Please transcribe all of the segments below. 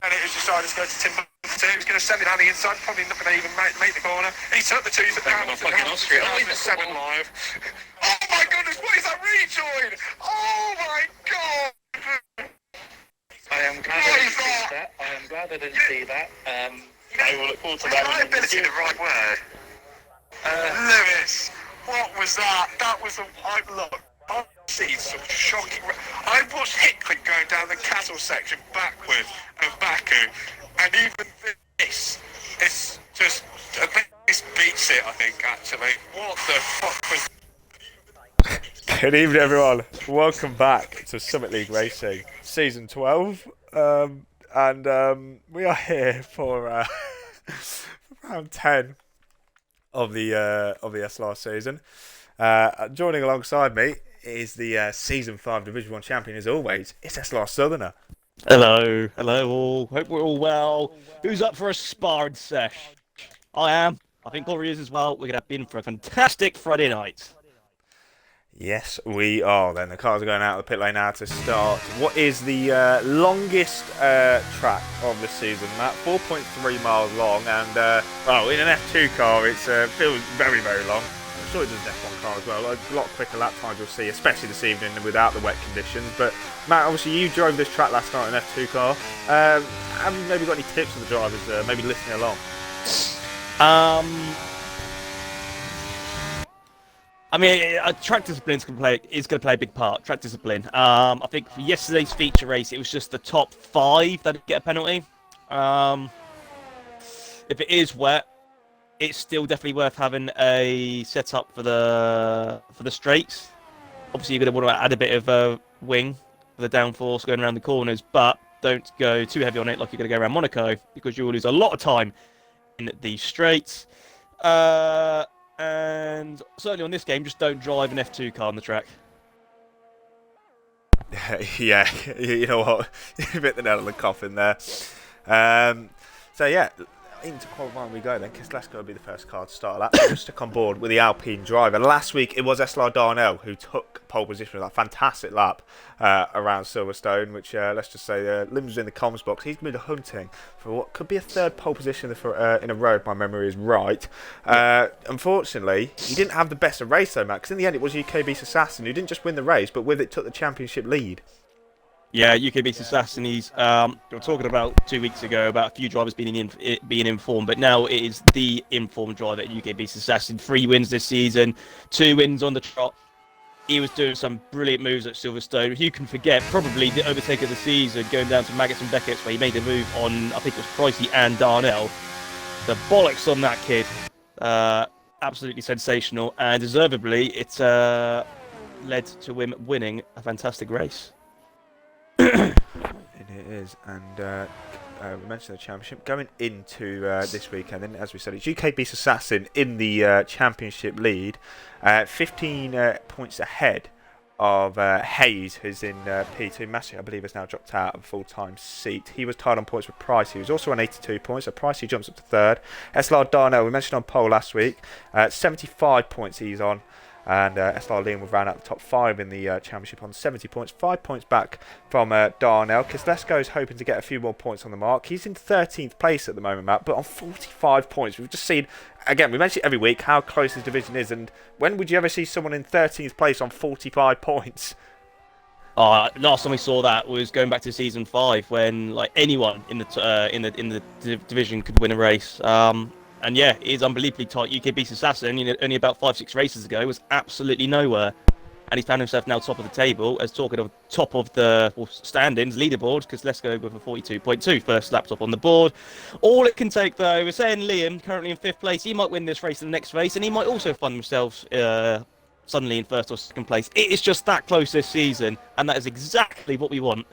and it was decided to go to Timbuktu. He was going to send it down the inside, probably not going to even make the corner. He took the twos at the Hamilton. Austria. Oh, he's 7 live. Oh my goodness, what is that rejoin? Oh my god! I am glad I didn't see that. I will look forward to that. Reliability the right word. Lewis, what was that? That was look. I've seen some shocking. I watched Hickley going down the Castle section backwards and Baku, and even this, it's just this beats it. I think actually. What the fuck was? Good evening, everyone. Welcome back to Summit League Racing, Season 12, and we are here for round 10 of the SLR season. Joining alongside me is the Season 5 Division 1 champion, as always. It's SLR Southerner. Hello all. Hope we're all well. Who's up for a sparring sesh? I am. I think Corey is as well. We're going to have been for a fantastic Friday night. Yes, we are. Then the cars are going out of the pit lane now to start what is the longest track of the season, Matt. 4.3 miles long, and well, in an F2 car, it feels very, very long. I'm sure it does an F1 car as well. A lot quicker lap times you'll see, especially this evening without the wet conditions. But Matt, obviously you drove this track last night in an F2 car. Have you maybe got any tips for the drivers, maybe listening along? I mean, track discipline is going to play a big part. Track discipline. I think for yesterday's feature race, it was just the top 5 that get a penalty. If it is wet, it's still definitely worth having a setup for the straights. Obviously, you're going to want to add a bit of a wing for the downforce going around the corners, but don't go too heavy on it like you're going to go around Monaco, because you will lose a lot of time in the straights. And certainly on this game, just don't drive an F2 car on the track. Yeah, you know what? You hit the nail on the coffin there. So yeah, into qualifying we go then, because Lesko will be the first car to start that. We'll stick on board with the Alpine driver. Last week it was SLR Darnell who took pole position with that fantastic lap around Silverstone, which let's just say Lim's was in the comms box. He's been hunting for what could be a third pole position in a row, if my memory is right. Unfortunately, he didn't have the best of race though, Matt, because in the end it was UK Beast Assassin who didn't just win the race, but with it took the championship lead. Yeah, UK Beast Assassin. We were talking about 2 weeks ago about a few drivers being informed, but now it is the informed driver at UK Beast Assassin. 3 wins this season, 2 wins on the trot. He was doing some brilliant moves at Silverstone. You can forget probably the overtake of the season, going down to Maggots and Beckett's, where he made a move on, I think it was Pricey and Darnell. The bollocks on that kid, absolutely sensational, and deservedly, it led to him winning a fantastic race. It is, and we mentioned the championship going into this weekend, and as we said, it's UK Beast Assassin in the championship lead, 15 points ahead of Hayes, who's in P2. Massey, I believe, has now dropped out of a full-time seat. He was tied on points with Price. He was also on 82 points, so Pricey jumps up to 3rd. SLR Darnell, we mentioned on pole last week, 75 points he's on. And SLR Liam will round out the top 5 in the championship on 70 points, 5 points back from Darnell. Kislesko is hoping to get a few more points on the mark. He's in 13th place at the moment, Matt, but on 45 points. We've just seen, again, we mention it every week, how close this division is. And when would you ever see someone in 13th place on 45 points? Last time we saw that was going back to season 5, when like anyone in the division could win a race. And yeah, it is unbelievably tight. UK Beast Assassin, only about 5-6 races ago, was absolutely nowhere. And he's found himself now top of the table, as talking of top of the standings, leaderboard, because let's go with a 42.2 first laptop on the board. All it can take, though, we're saying Liam, currently in 5th place, he might win this race in the next race, and he might also find himself suddenly in 1st or 2nd place. It is just that close this season, and that is exactly what we want.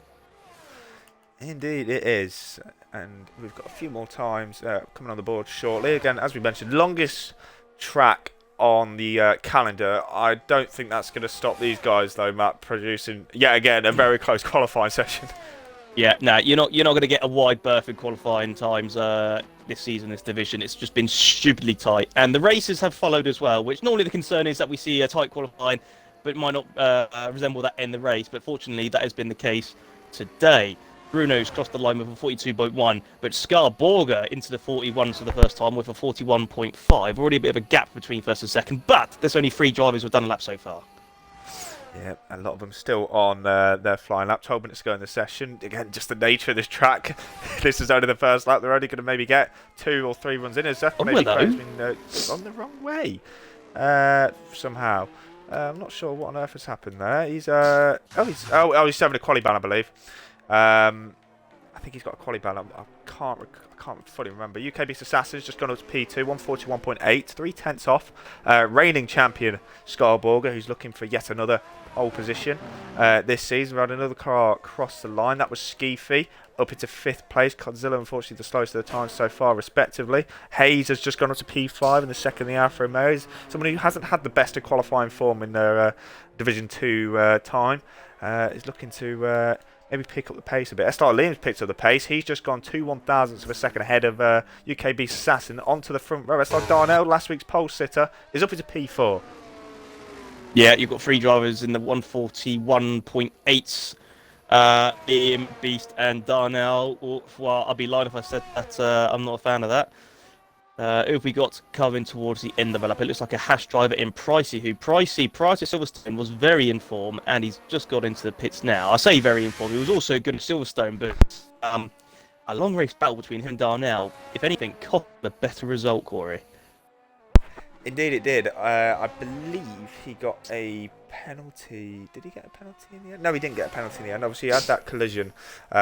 Indeed, it is. And we've got a few more times coming on the board shortly. Again, as we mentioned, longest track on the calendar. I don't think that's going to stop these guys, though, Matt, producing, yet again, a very close qualifying session. Yeah, no, you're not going to get a wide berth in qualifying times this season, this division. It's just been stupidly tight. And the races have followed as well, which normally the concern is that we see a tight qualifying, but it might not resemble that in the race. But fortunately, that has been the case today. Bruno's crossed the line with a 42.1, but Scarborger into the 41s for the first time with a 41.5. Already a bit of a gap between first and second, but there's only 3 drivers who've done a lap so far. Yeah, a lot of them still on their flying lap. 12 minutes to go in the session. Again, just the nature of this track. This is only the first lap. They're only going to maybe get 2 or 3 runs in. As maybe Craig's been gone the wrong way somehow. I'm not sure what on earth has happened there. He's he's having a quali ban, I believe. I think he's got a quali ban. I can't fully remember. UK Beast Assassin's just gone up to P2, 141.8, 3/10 off. Reigning champion Scarborger, who's looking for yet another pole position this season. We had another car cross the line. That was Skeefy up into 5th place. Godzilla, unfortunately, the slowest of the time so far, respectively. Hayes has just gone up to P5 in the second of the Alfa Romeo. He's someone who hasn't had the best of qualifying form in their Division 2 time. Is looking to maybe pick up the pace a bit. SLR Liam's picked up the pace. He's just gone 2/1000ths of a second ahead of UK Beast Assassin onto the front row. SLR Darnell, last week's pole sitter, is up into P4. Yeah, you've got 3 drivers in the 141.8s. Liam, Beast, and Darnell. Well, I'd be lying if I said that I'm not a fan of that. Who have we got coming towards the end of the lap? It looks like a Hash driver in Pricey, who prior to Silverstone was very in form, and he's just got into the pits now. I say very in form. He was also good at Silverstone, but a long race battle between him and Darnell, if anything, cost a better result, Corey. Indeed it did. I believe he got a penalty. Did he get a penalty in the end? No, he didn't get a penalty in the end. Obviously, he had that collision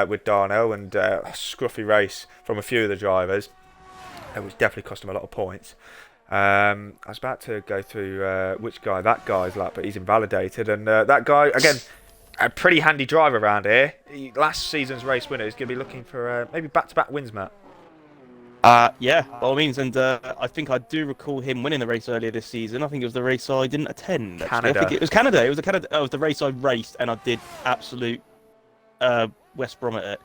with Darnell and a scruffy race from a few of the drivers, which definitely cost him a lot of points. I was about to go through which guy that guy's lap, but he's invalidated. And that guy, again, a pretty handy driver around here. Last season's race winner is going to be looking for maybe back-to-back wins, Matt. Yeah, by all means, and I think I do recall him winning the race earlier this season. I think it was the race I didn't attend. Actually. Canada. I think it was Canada. It was Canada. Oh, it was the race I raced, and I did absolute West Brom at it.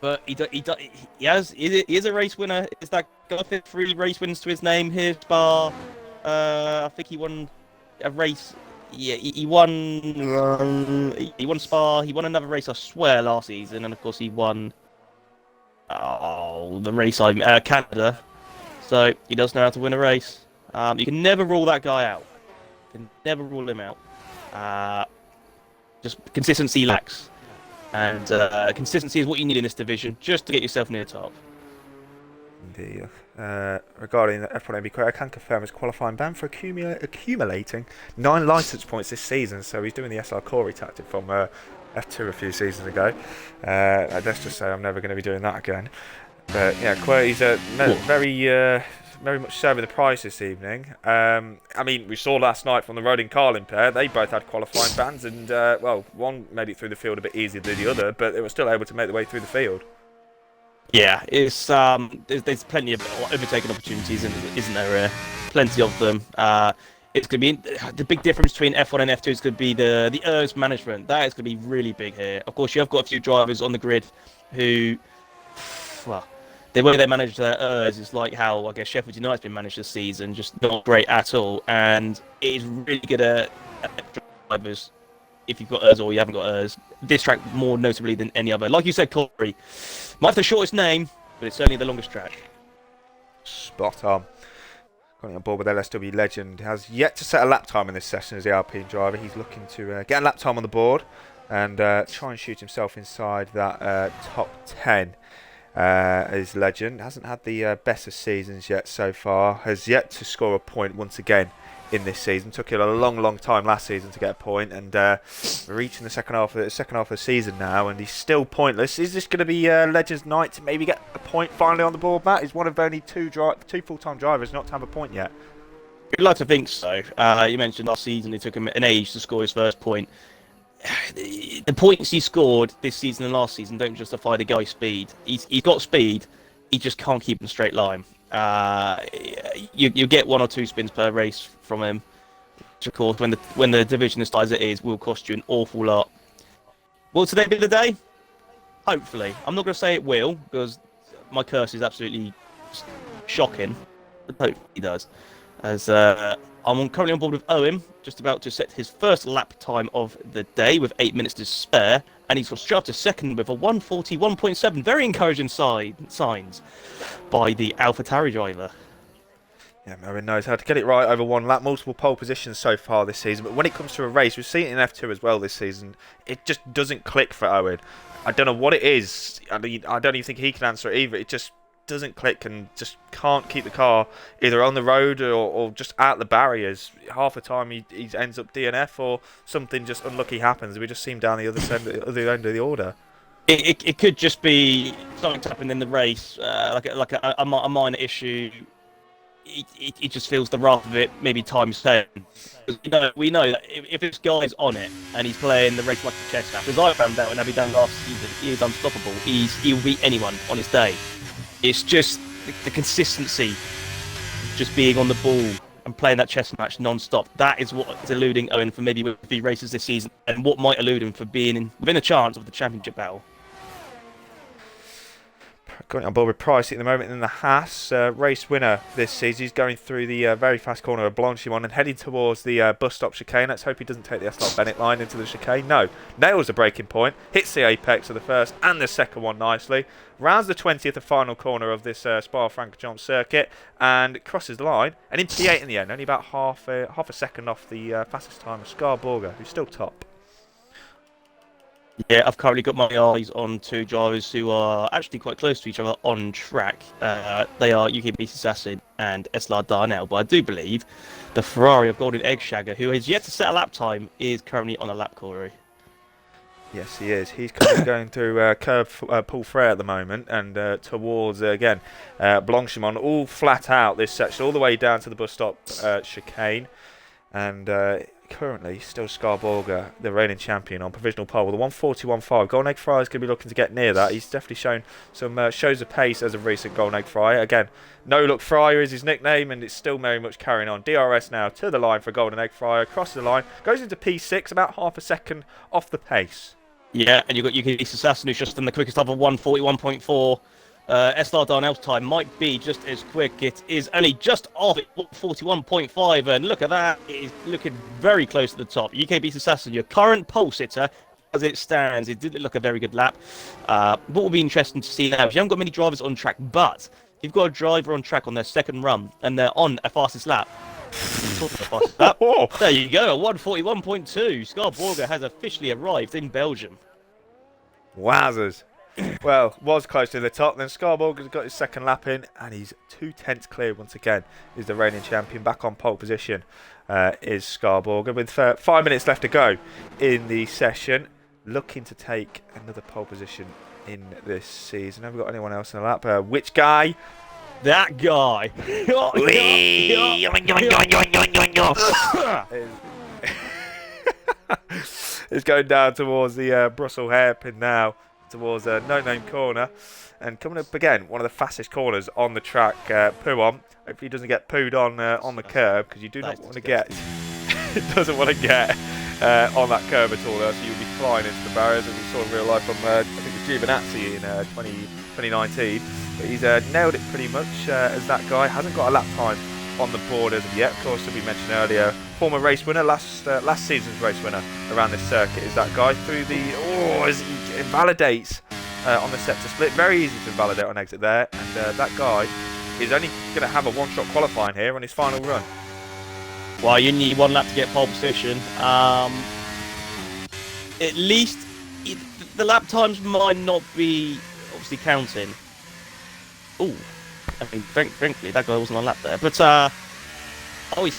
But he is a race winner. Is that guy with 3 race wins to his name here? Spa. I think he won a race. Yeah, he won. He won Spa. He won another race, I swear, last season, and of course he won. The race Canada. So he does know how to win a race. You can never rule that guy out. You can never rule him out. Just consistency lacks. And consistency is what you need in this division just to get yourself near the top. Indeed. Regarding the F1 MB I can confirm his qualifying ban for accumulating 9 licence points this season. So he's doing the SR Corey tactic from F2 a few seasons ago. Let's just say I'm never going to be doing that again. But yeah, he's very much serving the prize this evening. I mean, we saw last night from the Rodin Carlin pair, they both had qualifying bans, and well, one made it through the field a bit easier than the other, but they were still able to make their way through the field. Yeah, it's there's plenty of overtaking opportunities, isn't there? Plenty of them. It's going to be the big difference between F1 and F2 is going to be the ERS management. That is going to be really big here. Of course, you have got a few drivers on the grid who, well, the way they manage their ERS is like how I guess Sheffield United's been managed this season, just not great at all. And it is really good at drivers if you've got ERS or you haven't got ERS. This track more notably than any other. Like you said, Corey, might have the shortest name, but it's certainly the longest track. Spot on. Going on board with LSW legend, has yet to set a lap time in this session as the Alpine driver. He's looking to get a lap time on the board and try and shoot himself inside that top 10. As legend hasn't had the best of seasons yet so far. Has yet to score a point once again in this season. Took it a long time last season to get a point, and we're reaching the second half of the season now, and he's still pointless. Is this going to be Legend's night to maybe get a point finally on the board, Matt? He's one of only two full-time drivers not to have a point yet. We'd like to think so. You mentioned last season it took him an age to score his first point. The points he scored this season and last season don't justify the guy's speed. He's got speed, he just can't keep in a straight line. You get 1 or 2 spins per race from him, which of course when the division is as it is will cost you an awful lot. Will today be the day? Hopefully. I'm not going to say it will, because my curse is absolutely shocking, but hopefully he does. As I I'm currently on board with Owen, just about to set his first lap time of the day with 8 minutes to spare, and he's got straight up to second with a 1:41.7. Very encouraging signs by the AlphaTauri driver. Yeah, Owen knows how to get it right over one lap. Multiple pole positions so far this season, but when it comes to a race, we've seen it in F2 as well this season. It just doesn't click for Owen. I don't know what it is. I mean, I don't even think he can answer it either. It just doesn't click and just can't keep the car either on the road or just at the barriers. Half the time he ends up DNF or something just unlucky happens. We just see him down the other end of the order. It could just be something happened in the race, like a minor issue. It just feels the wrath of it, maybe times 10. We know that if this guy's on it and he's playing the race like a chess match, as I found out when he done last season, he is unstoppable. He'll beat anyone on his day. It's just the consistency, just being on the ball and playing that chess match non-stop. That is what is eluding Owen for maybe with a few races this season, and what might elude him for being within a chance of the championship battle. Going on board with Price at the moment in the Haas, race winner this season. He's going through the very fast corner of Blanchimont and heading towards the bus stop chicane. Let's hope he doesn't take the SLR Bennett line into the chicane. No, nails the braking point, hits the apex of the first and the second one nicely, rounds the 20th and final corner of this Spa-Francorchamps circuit and crosses the line and in P8 in the end, only about half a second off the fastest time of Scar-Borger, who's still top. Yeah, I've currently got my eyes on two drivers who are actually quite close to each other on track. They are UK Beast Assassin and SLR Darnell, but I do believe the Ferrari of Golden Egg Shagger, who has yet to set a lap time, is currently on a lap, Corey. Yes, he is. He's currently going through curve Paul Frere at the moment and towards, again, Blanchimont, all flat out this section, all the way down to the bus stop chicane. And currently, still Scar-Borger, the reigning champion, on provisional pole with a 1:41.5. Golden Egg Fryer is going to be looking to get near that. He's definitely shown some shows of pace as of recent, Golden Egg Fryer. Again, No Look Fryer is his nickname, and it's still very much carrying on. DRS now to the line for Golden Egg Fryer, crosses the line, goes into P6, about half a second off the pace. Yeah, and you've got UK Beast Assassin, who's just done the quickest of 1:41.4. SLR Darnell's time might be just as quick. It is only just off at 41.5, and look at that. It is looking very close to the top. UK Beast Assassin, your current pole sitter, as it stands, it did look a very good lap. What will be interesting to see now is you haven't got many drivers on track, but you've got a driver on track on their second run, and they're on a fastest lap. There you go, a 1:41.2. Scar-Borger has officially arrived in Belgium. Wowzers. Well, was close to the top. Then Scar-Borger's got his second lap in, and he's 2/10 clear once again. He's the reigning champion. Back on pole position is Scar-Borger with 5 minutes left to go in the session. Looking to take another pole position in this season. Have we got anyone else in the lap? Which guy? That guy. Is going down towards the Brussels hairpin now, towards a no-name corner, and coming up again, one of the fastest corners on the track. Poo on. Hopefully he doesn't get pooed on the curb, because you do not want to get. It doesn't want to get on that curb at all, else you'll be flying into the barriers, as we saw in real life from I think it was Giovinazzi in 2019. But he's nailed it pretty much as that guy. Hasn't got a lap time on the board as of yet. Of course, as we mentioned earlier, former race winner, last season's race winner around this circuit is that guy through the as he invalidates on the sector split. Very easy to invalidate on exit there, and that guy is only going to have a one-shot qualifying here on his final run. Well, you need one lap to get pole position. At least the lap times might not be obviously counting. Oh, I mean, frankly, that guy wasn't on lap there. But he's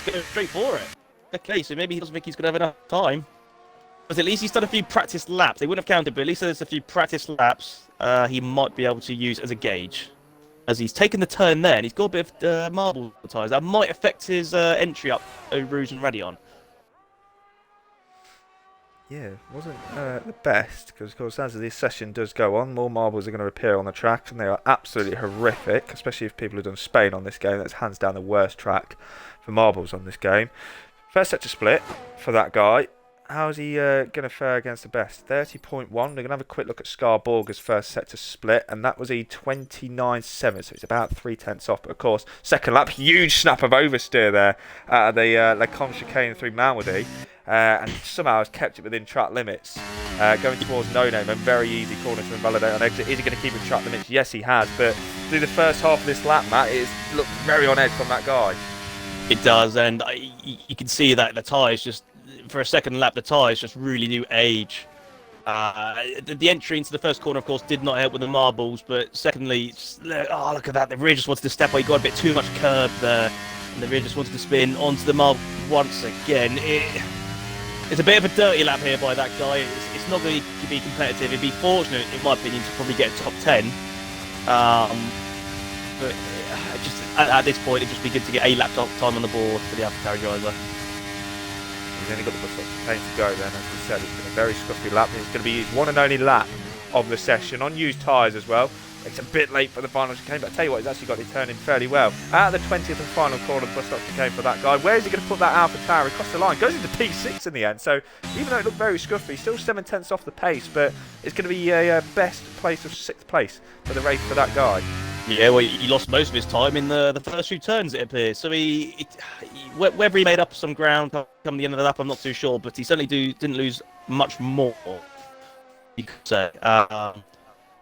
going straight for it. Okay, so maybe he doesn't think he's going to have enough time. But at least he's done a few practice laps. They wouldn't have counted, but at least there's a few practice laps he might be able to use as a gauge. As he's taken the turn there, and he's got a bit of marble tyres. That might affect his entry up over Rouge and Radeon. Yeah, wasn't the best, because of course as this session does go on, more marbles are going to appear on the track, and they are absolutely horrific, especially if people have done Spain on this game. That's hands down the worst track for marbles on this game. First sector split for that guy, how's he going to fare against the best? 30.1. We're going to have a quick look at Scarborga's first sector split, and that was a 29.7, so it's about 3/10 off. But of course, second lap, huge snap of oversteer there out of the Lecombe chicane through Malmedy, and somehow has kept it within track limits. Going towards No Name, and very easy corner to invalidate on exit. Is he going to keep in track limits? Yes, he has, but through the first half of this lap, Matt, it's looked very on edge from that guy. It does, and you can see that the tyres just, for a second lap, the tyres just really do age. The entry into the first corner, of course, did not help with the marbles, but secondly, look at that, the rear just wanted to step away, got a bit too much curb there, and the rear just wanted to spin onto the marble once again. It's a bit of a dirty lap here by that guy. It's not going to be competitive. It'd be fortunate, in my opinion, to probably get a top 10. But just at this point, it'd just be good to get a lap time on the board for the AlphaTauri driver. He's only got the bus stop chicane to go then, as we said. It's been a very scruffy lap. It's going to be his one and only lap of the session on used tyres as well. It's a bit late for the final chicane, but I tell you what, he's actually got it turning fairly well. Out of the 20th and final corner, the bus stop chicane for that guy. Where is he going to put that AlphaTauri across the line? Goes into P6 in the end, so even though it looked very scruffy, still 7/10 off the pace, but it's going to be a best place of 6th place for the race for that guy. Yeah, well, he lost most of his time in the first few turns, it appears. So whether he made up some ground come the end of the lap, I'm not too sure, but he certainly didn't lose much more, you could say.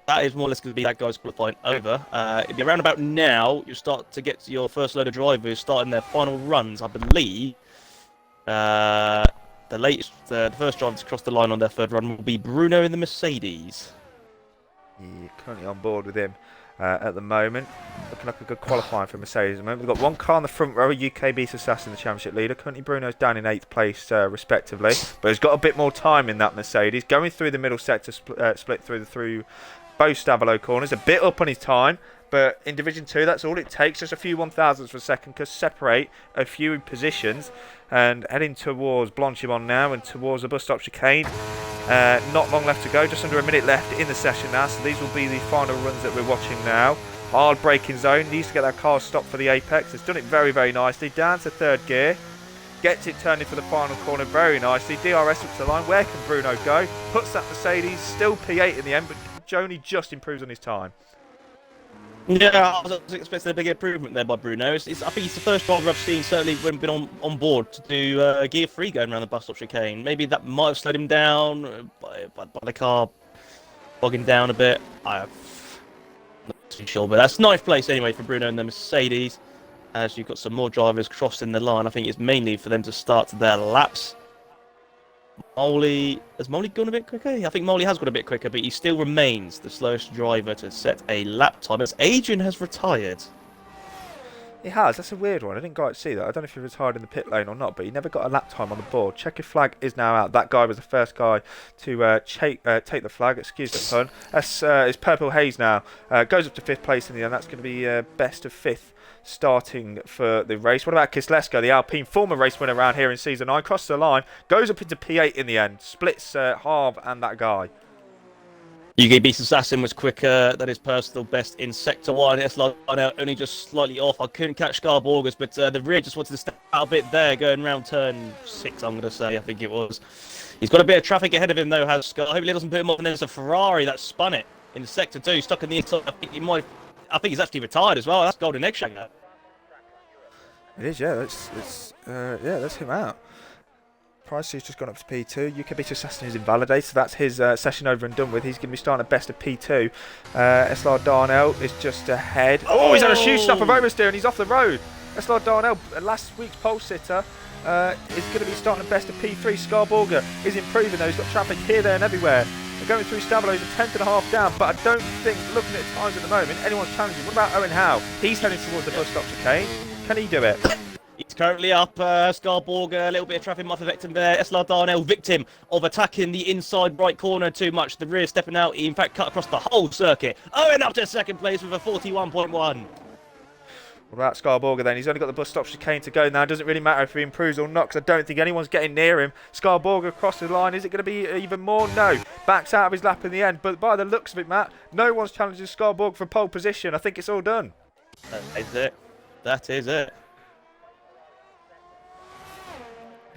That is more or less going to be that guy's qualifying over. It'll be around about now, you'll start to get to your first load of drivers starting their final runs, I believe. The first driver to cross the line on their third run will be Bruno in the Mercedes. Yeah, currently on board with him at the moment. Looking like a good qualifying for Mercedes at the moment. We've got one car in the front row, UK Beast Assassin, the championship leader. Currently Bruno's down in 8th place respectively, but he's got a bit more time in that Mercedes. Going through the middle sector, split through both Stavolo corners, a bit up on his time, but in Division 2 that's all it takes, just a few 1,000ths per second to separate a few positions. And heading towards Blanchimont now and towards the bus stop chicane. Not long left to go, just under a minute left in the session now, so these will be the final runs that we're watching now. Hard braking zone, needs to get that car stopped for the apex. It's done it very, very nicely, down to 3rd gear. Gets it turning for the final corner very nicely. DRS up to the line, where can Bruno go? Puts that Mercedes, still P8 in the end, but Joni just improves on his time. Yeah, I was expecting a big improvement there by Bruno. I think he's the first driver I've seen, certainly when been on board, to do gear 3 going around the bus stop chicane. Maybe that might have slowed him down by the car bogging down a bit. I'm not too sure, but that's 9th place anyway for Bruno and the Mercedes. As you've got some more drivers crossing the line, I think it's mainly for them to start their laps. Has Molly gone a bit quicker? I think Molly has gone a bit quicker, but he still remains the slowest driver to set a lap time as Adrian has retired. He has, that's a weird one. I didn't quite see that. I don't know if he retired in the pit lane or not, but he never got a lap time on the board. Checkered flag is now out. That guy was the first guy to take the flag, excuse the pun. That's it's Purple Haze now. Goes up to 5th place in the end. That's going to be best of 5th. Starting for the race. What about Kislesko, the Alpine former race winner around here in season 9? Crosses the line, goes up into P8 in the end, splits Harv and that guy. UK Beast Assassin was quicker than his personal best in Sector 1. SLR only just slightly off. I couldn't catch Scarborgas, but the rear just wanted to step out a bit there, going around turn 6, I'm going to say, I think it was. He's got a bit of traffic ahead of him, though, has Scar. Hopefully he doesn't put him off, and there's a Ferrari that spun it in Sector 2, stuck in the inside. I think he's actually retired as well. That's Golden Eggshanger. It is, yeah. That's him out. Pricey's just gone up to P2. UK Beast Assassin is invalidated, so that's his session over and done with. He's going to be starting at best of P2. SLR Darnell is just ahead. Oh, he's had a huge snap of oversteer and he's off the road. SLR Darnell, last week's pole sitter, is going to be starting at best of P3. Scarborga is improving though. He's got traffic here, there and everywhere. They're going through Stavolo, he's a 10.5 down, but I don't think, looking at times at the moment, anyone's challenging. What about Owen Howe? He's heading towards the bus stop chicane. Can he do it? He's currently up. Scarborga, a little bit of traffic might affect him there. SLR Darnell, victim of attacking the inside right corner too much. The rear stepping out. He, in fact, cut across the whole circuit. Owen up to 2nd place with a 41.1. What about Scarborga then? He's only got the bus stop chicane to go now. Doesn't really matter if he improves or not, because I don't think anyone's getting near him. Scarborga across the line. Is it going to be even more? No. Backs out of his lap in the end. But by the looks of it, Matt, no one's challenging Scarborga for pole position. I think it's all done. That is it. That is it.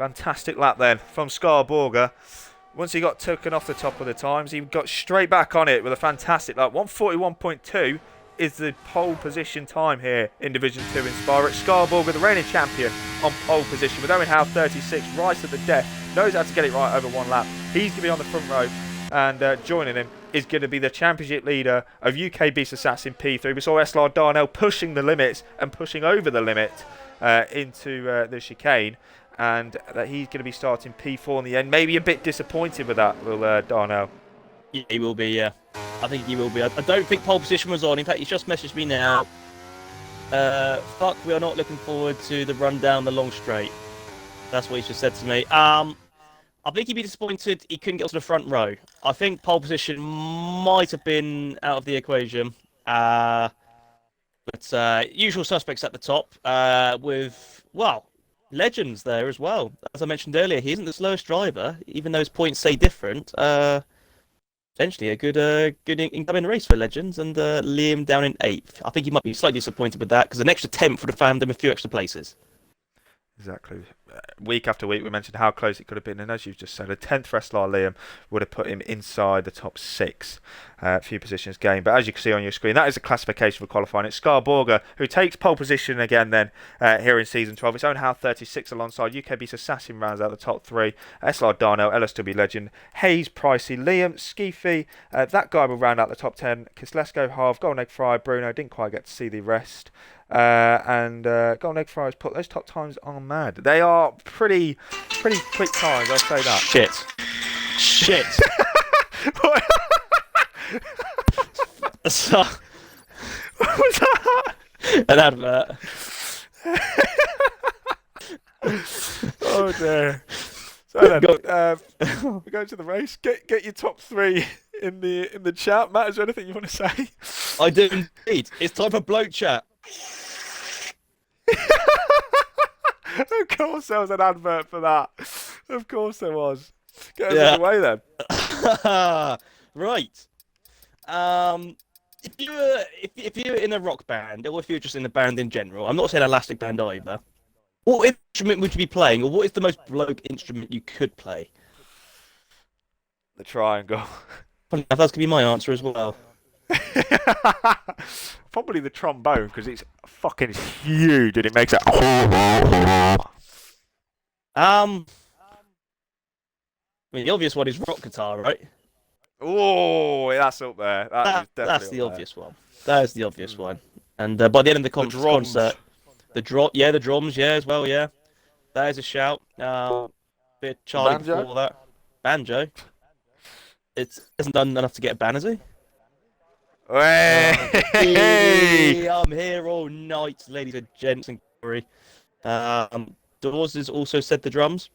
Fantastic lap then from Scarborger. Once he got taken off the top of the times, he got straight back on it with a fantastic lap. 1:41.2 is the pole position time here in Division 2 in Spa. At Scarborger, the reigning champion, on pole position with Owen Howe 36, right at the death. Knows how to get it right over one lap. He's going to be on the front row, and joining him is going to be the championship leader of UK Beast Assassin P3. We saw SLR Darnell pushing the limits and pushing over the limit into the chicane, and that he's going to be starting P4 in the end. Maybe a bit disappointed with that, will Darnell? Yeah, he will be, yeah. I think he will be. I don't think pole position was on. In fact, he's just messaged me now. Fuck, we are not looking forward to the run down the long straight. That's what he's just said to me. I think he'd be disappointed he couldn't get to the front row. I think pole position might have been out of the equation. But usual suspects at the top with, well, legends there as well. As I mentioned earlier, he isn't the slowest driver, even though his points say different. Potentially a good incoming race for legends, and Liam down in 8th. I think he might be slightly disappointed with that, because an extra 10th would have found him a few extra places. Exactly. Week after week, we mentioned how close it could have been, and as you've just said, a 10th for SLR Liam would have put him inside the top 6. A few positions gained, but as you can see on your screen, that is a classification for qualifying. It's Scarborger who takes pole position again then here in Season 12. It's Owen Howe 36 alongside UK Beast Assassin rounds out the top 3. SLR Darnell, LSW Legend, Hayes, Pricey, Liam, Skeefy. That guy will round out the top 10. Kislesko, Harv, Golden Egg Fry, Bruno. Didn't quite get to see the rest. And Golden Egg Fries put those top times on mad. They are pretty quick times, I'll say that. Shit. So, What was that? an advert. Oh dear. So then, we're going to the race. Get your top 3 in the chat. Matt, is there anything you want to say? I do indeed. It's time for bloke chat. Of course there was an advert for that. Of course there was. Get us out of the way then. Right. If you're in a rock band, or if you're just in a band in general, I'm not saying elastic band either. What instrument would you be playing, or what is the most bloke instrument you could play? The triangle. That's going to be my answer as well. Probably the trombone, because it's fucking huge and it makes it. I mean, the obvious one is rock guitar, right? Oh, that's up there. That's the obvious one. That is the obvious one. And by the end of the concert, the drums, as well, yeah. That is a shout. Bit Charlie Banjo? before that. Banjo. It hasn't done enough to get a ban, has he? Hey! I'm here all night, ladies and gents and Corey. Dawes has also said the drums.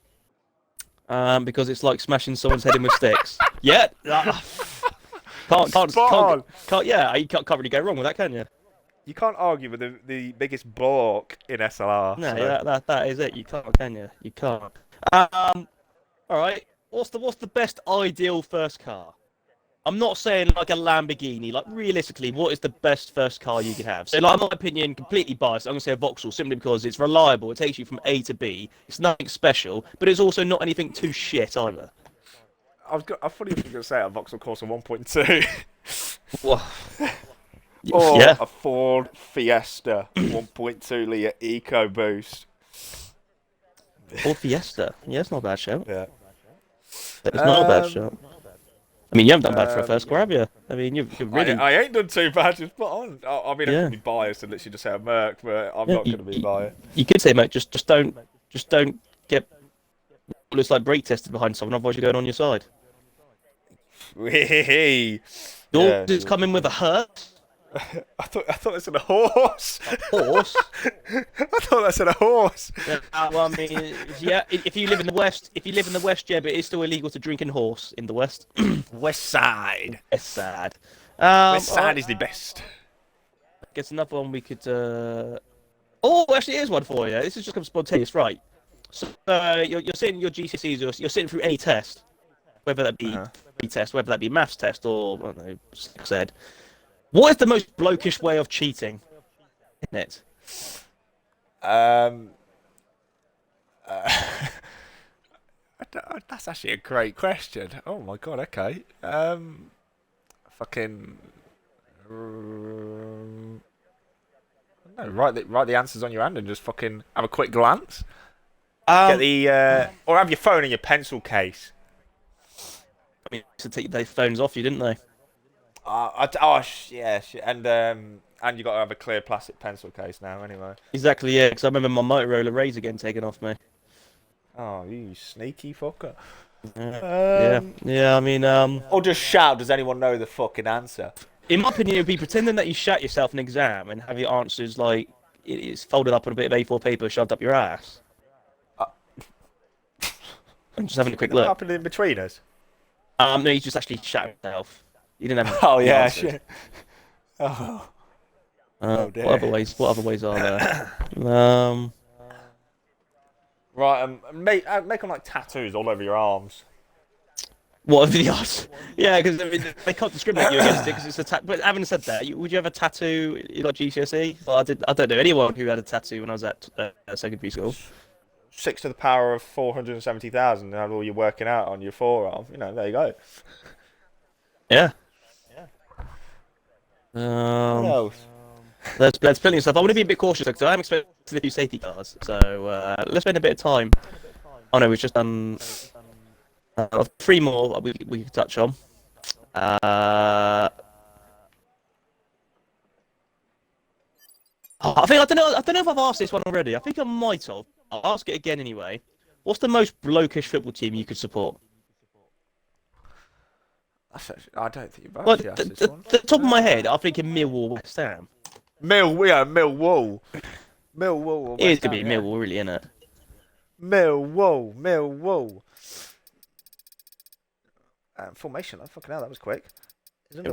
Because it's like smashing someone's head in with sticks. Yeah. Can't yeah, you can't really go wrong with that, can you? You can't argue with the biggest block in SLR. No, so. yeah, that is it. You can't, can you? You can't. All right. What's the best ideal first car? I'm not saying like a Lamborghini. Like realistically, what is the best first car you could have? So, like, in my opinion, completely biased, I'm gonna say a Vauxhall simply because it's reliable. It takes you from A to B. It's nothing special, but it's also not anything too shit either. I thought you were going to say a Vauxhall Corsa 1.2. Or Yeah. a Ford Fiesta 1.2 litre EcoBoost. Or Fiesta. Yeah, it's not a bad shout. Yeah. It's not a bad shout. I mean, you haven't done bad for a first car, have you? I mean, you've really... I ain't done too bad, just put on. I mean, Yeah. I could be biased and literally just say a Merc, but I'm not going to be biased. You could say, mate, just don't get looks like brake tested behind someone, otherwise you're going on your side. Yours Yours is coming with a hurt. I thought I said a horse. A horse. I thought I said a horse. Yeah, well, I mean, yeah. If you live in the west, yeah, but it's still illegal to drink in horse in the west. West Side. It's sad. West Side is the best. Guess another one we could. Oh, actually, here's one for you. This is just kind of spontaneous, right? So you're sitting your GCSEs, you're sitting through any test, whether that be test, whether that be maths test or I don't know, sex ed. What is the most blokish way of cheating in it? That's actually a great question. Oh my god. Okay. Fucking. No, write the answers on your hand and just fucking have a quick glance. Get the or have your phone in your pencil case. I mean, to take their phones off you, didn't they? Yeah, shit. And you got to have a clear plastic pencil case now, anyway. Exactly, yeah. Because I remember my Motorola Razr getting taken off me. Oh, you sneaky fucker. Yeah. I mean, Or just shout. Does anyone know the fucking answer? in my opinion, it'd be pretending that you shat yourself in an exam and have your answers like it's folded up on a bit of A4 paper shoved up your ass. And just having a quick What look. happened in between us? No, he just actually shat himself. You didn't have. Oh the yeah, answers. shit. Oh. Dear. What other ways are there? Right, make them like tattoos all over your arms. What are the odds? Yeah, because I mean, they can't discriminate you against it because it's a tattoo. But having said that, would you have a tattoo like GCSE? Well, I don't know anyone who had a tattoo when I was at secondary school. 6 to the power of 470,000 and have all your working out on your forearm. You know, there you go. Yeah. What else? There's plenty of stuff. I want to be a bit cautious because I am expecting to do safety cars. So let's spend a bit of time. Oh no, we've just done 3 more we could touch on. I don't know if I've asked this one already. I think I might have. I'll ask it again anyway. What's the most blokish football team you could support? I don't think you've Well, actually asked this one. the top of my head, I'm thinking Millwall, West Ham. Millwall. It is going to be Millwall, really, isn't it? Millwall. Formation, oh, fucking hell, that was quick. It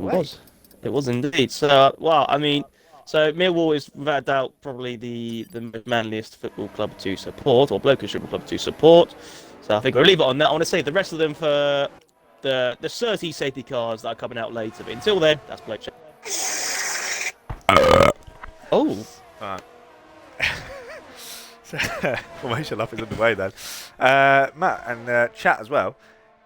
was indeed. So, well, I mean, so Millwall is without a doubt probably the manliest football club to support, or blokish football club to support. So I think we'll leave it on that. I want to save the rest of them for the 30 safety cars that are coming out later. But until then, that's bloke. Oh. Right. Formation lap is underway then. Matt and chat as well.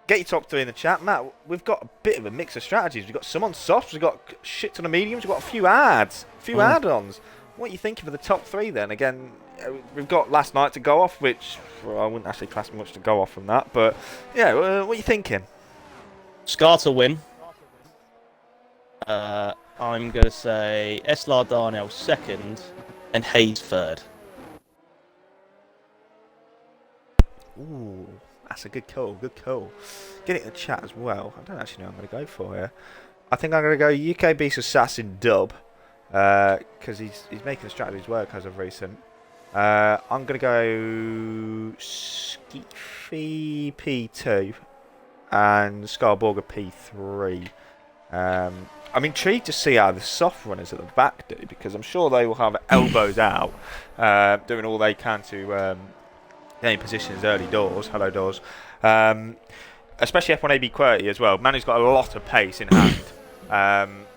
Get your top 3 in the chat. Matt, we've got a bit of a mix of strategies. We've got some on softs, we've got shit ton of mediums, we've got a few add-ons. What are you thinking for the top 3 then? Again, we've got last night to go off, which I wouldn't actually class much to go off from that. But yeah, what are you thinking? Scar to win. I'm going to say SLR Darnell second and Hayes third. Ooh, that's a good call. Get it in the chat as well. I don't actually know what I'm going to go for here. I think I'm going to go UK beats Assassin dub because he's making the strategies work as of recent. I'm going to go Skeefy P2 and Scarborger P3. I'm intrigued to see how the soft runners at the back do because I'm sure they will have elbows out, doing all they can to gain positions early doors. Hello doors. Especially F1 AB QWERTY as well. Man who's got a lot of pace in hand.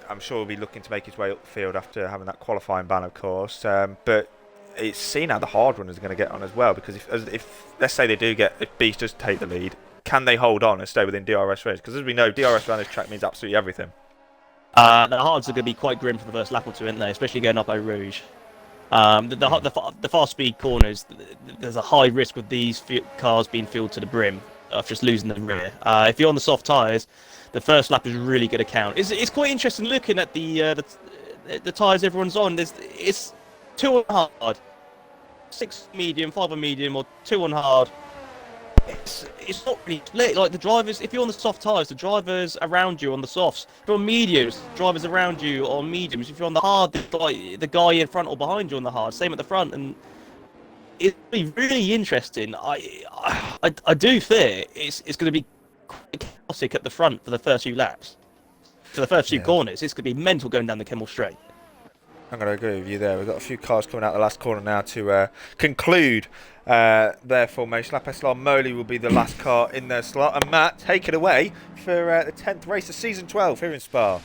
I'm sure he'll be looking to make his way up the field after having that qualifying ban, of course. But it's seen how the hard runners are going to get on as well because if let's say if Beast does take the lead, can they hold on and stay within DRS range? Because as we know, DRS around this track means absolutely everything. The hards are going to be quite grim for the first lap or two, aren't they? Especially going up Eau Rouge. The fast speed corners, there's a high risk with these cars being filled to the brim of just losing the rear. If you're on the soft tyres, the first lap is really going to count. It's quite interesting looking at the tyres everyone's on. It's 2 on hard, 6 medium, 5 on medium, or 2 on hard. It's not really split. Like the drivers, if you're on the soft tyres, the drivers around you on the softs. If you're on mediums, drivers around you on mediums. If you're on the hard, the guy in front or behind you on the hard. Same at the front, and it's really interesting. I do fear it's going to be quite chaotic at the front for the first few laps. For the first few corners, it's going to be mental going down the Kemmel Straight. I'm going to agree with you there. We've got a few cars coming out the last corner now to conclude their formation. Lap SLR Moley will be the last car in their slot. And Matt, take it away for the 10th race of Season 12 here in Spa.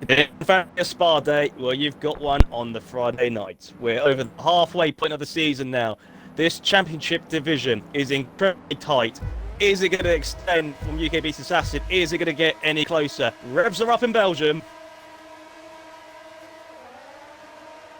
In fact, a Spa day, well, you've got one on the Friday night. We're over the halfway point of the season now. This championship division is incredibly tight. Is it going to extend from UK Beast Assassin? Is it going to get any closer? Revs are up in Belgium.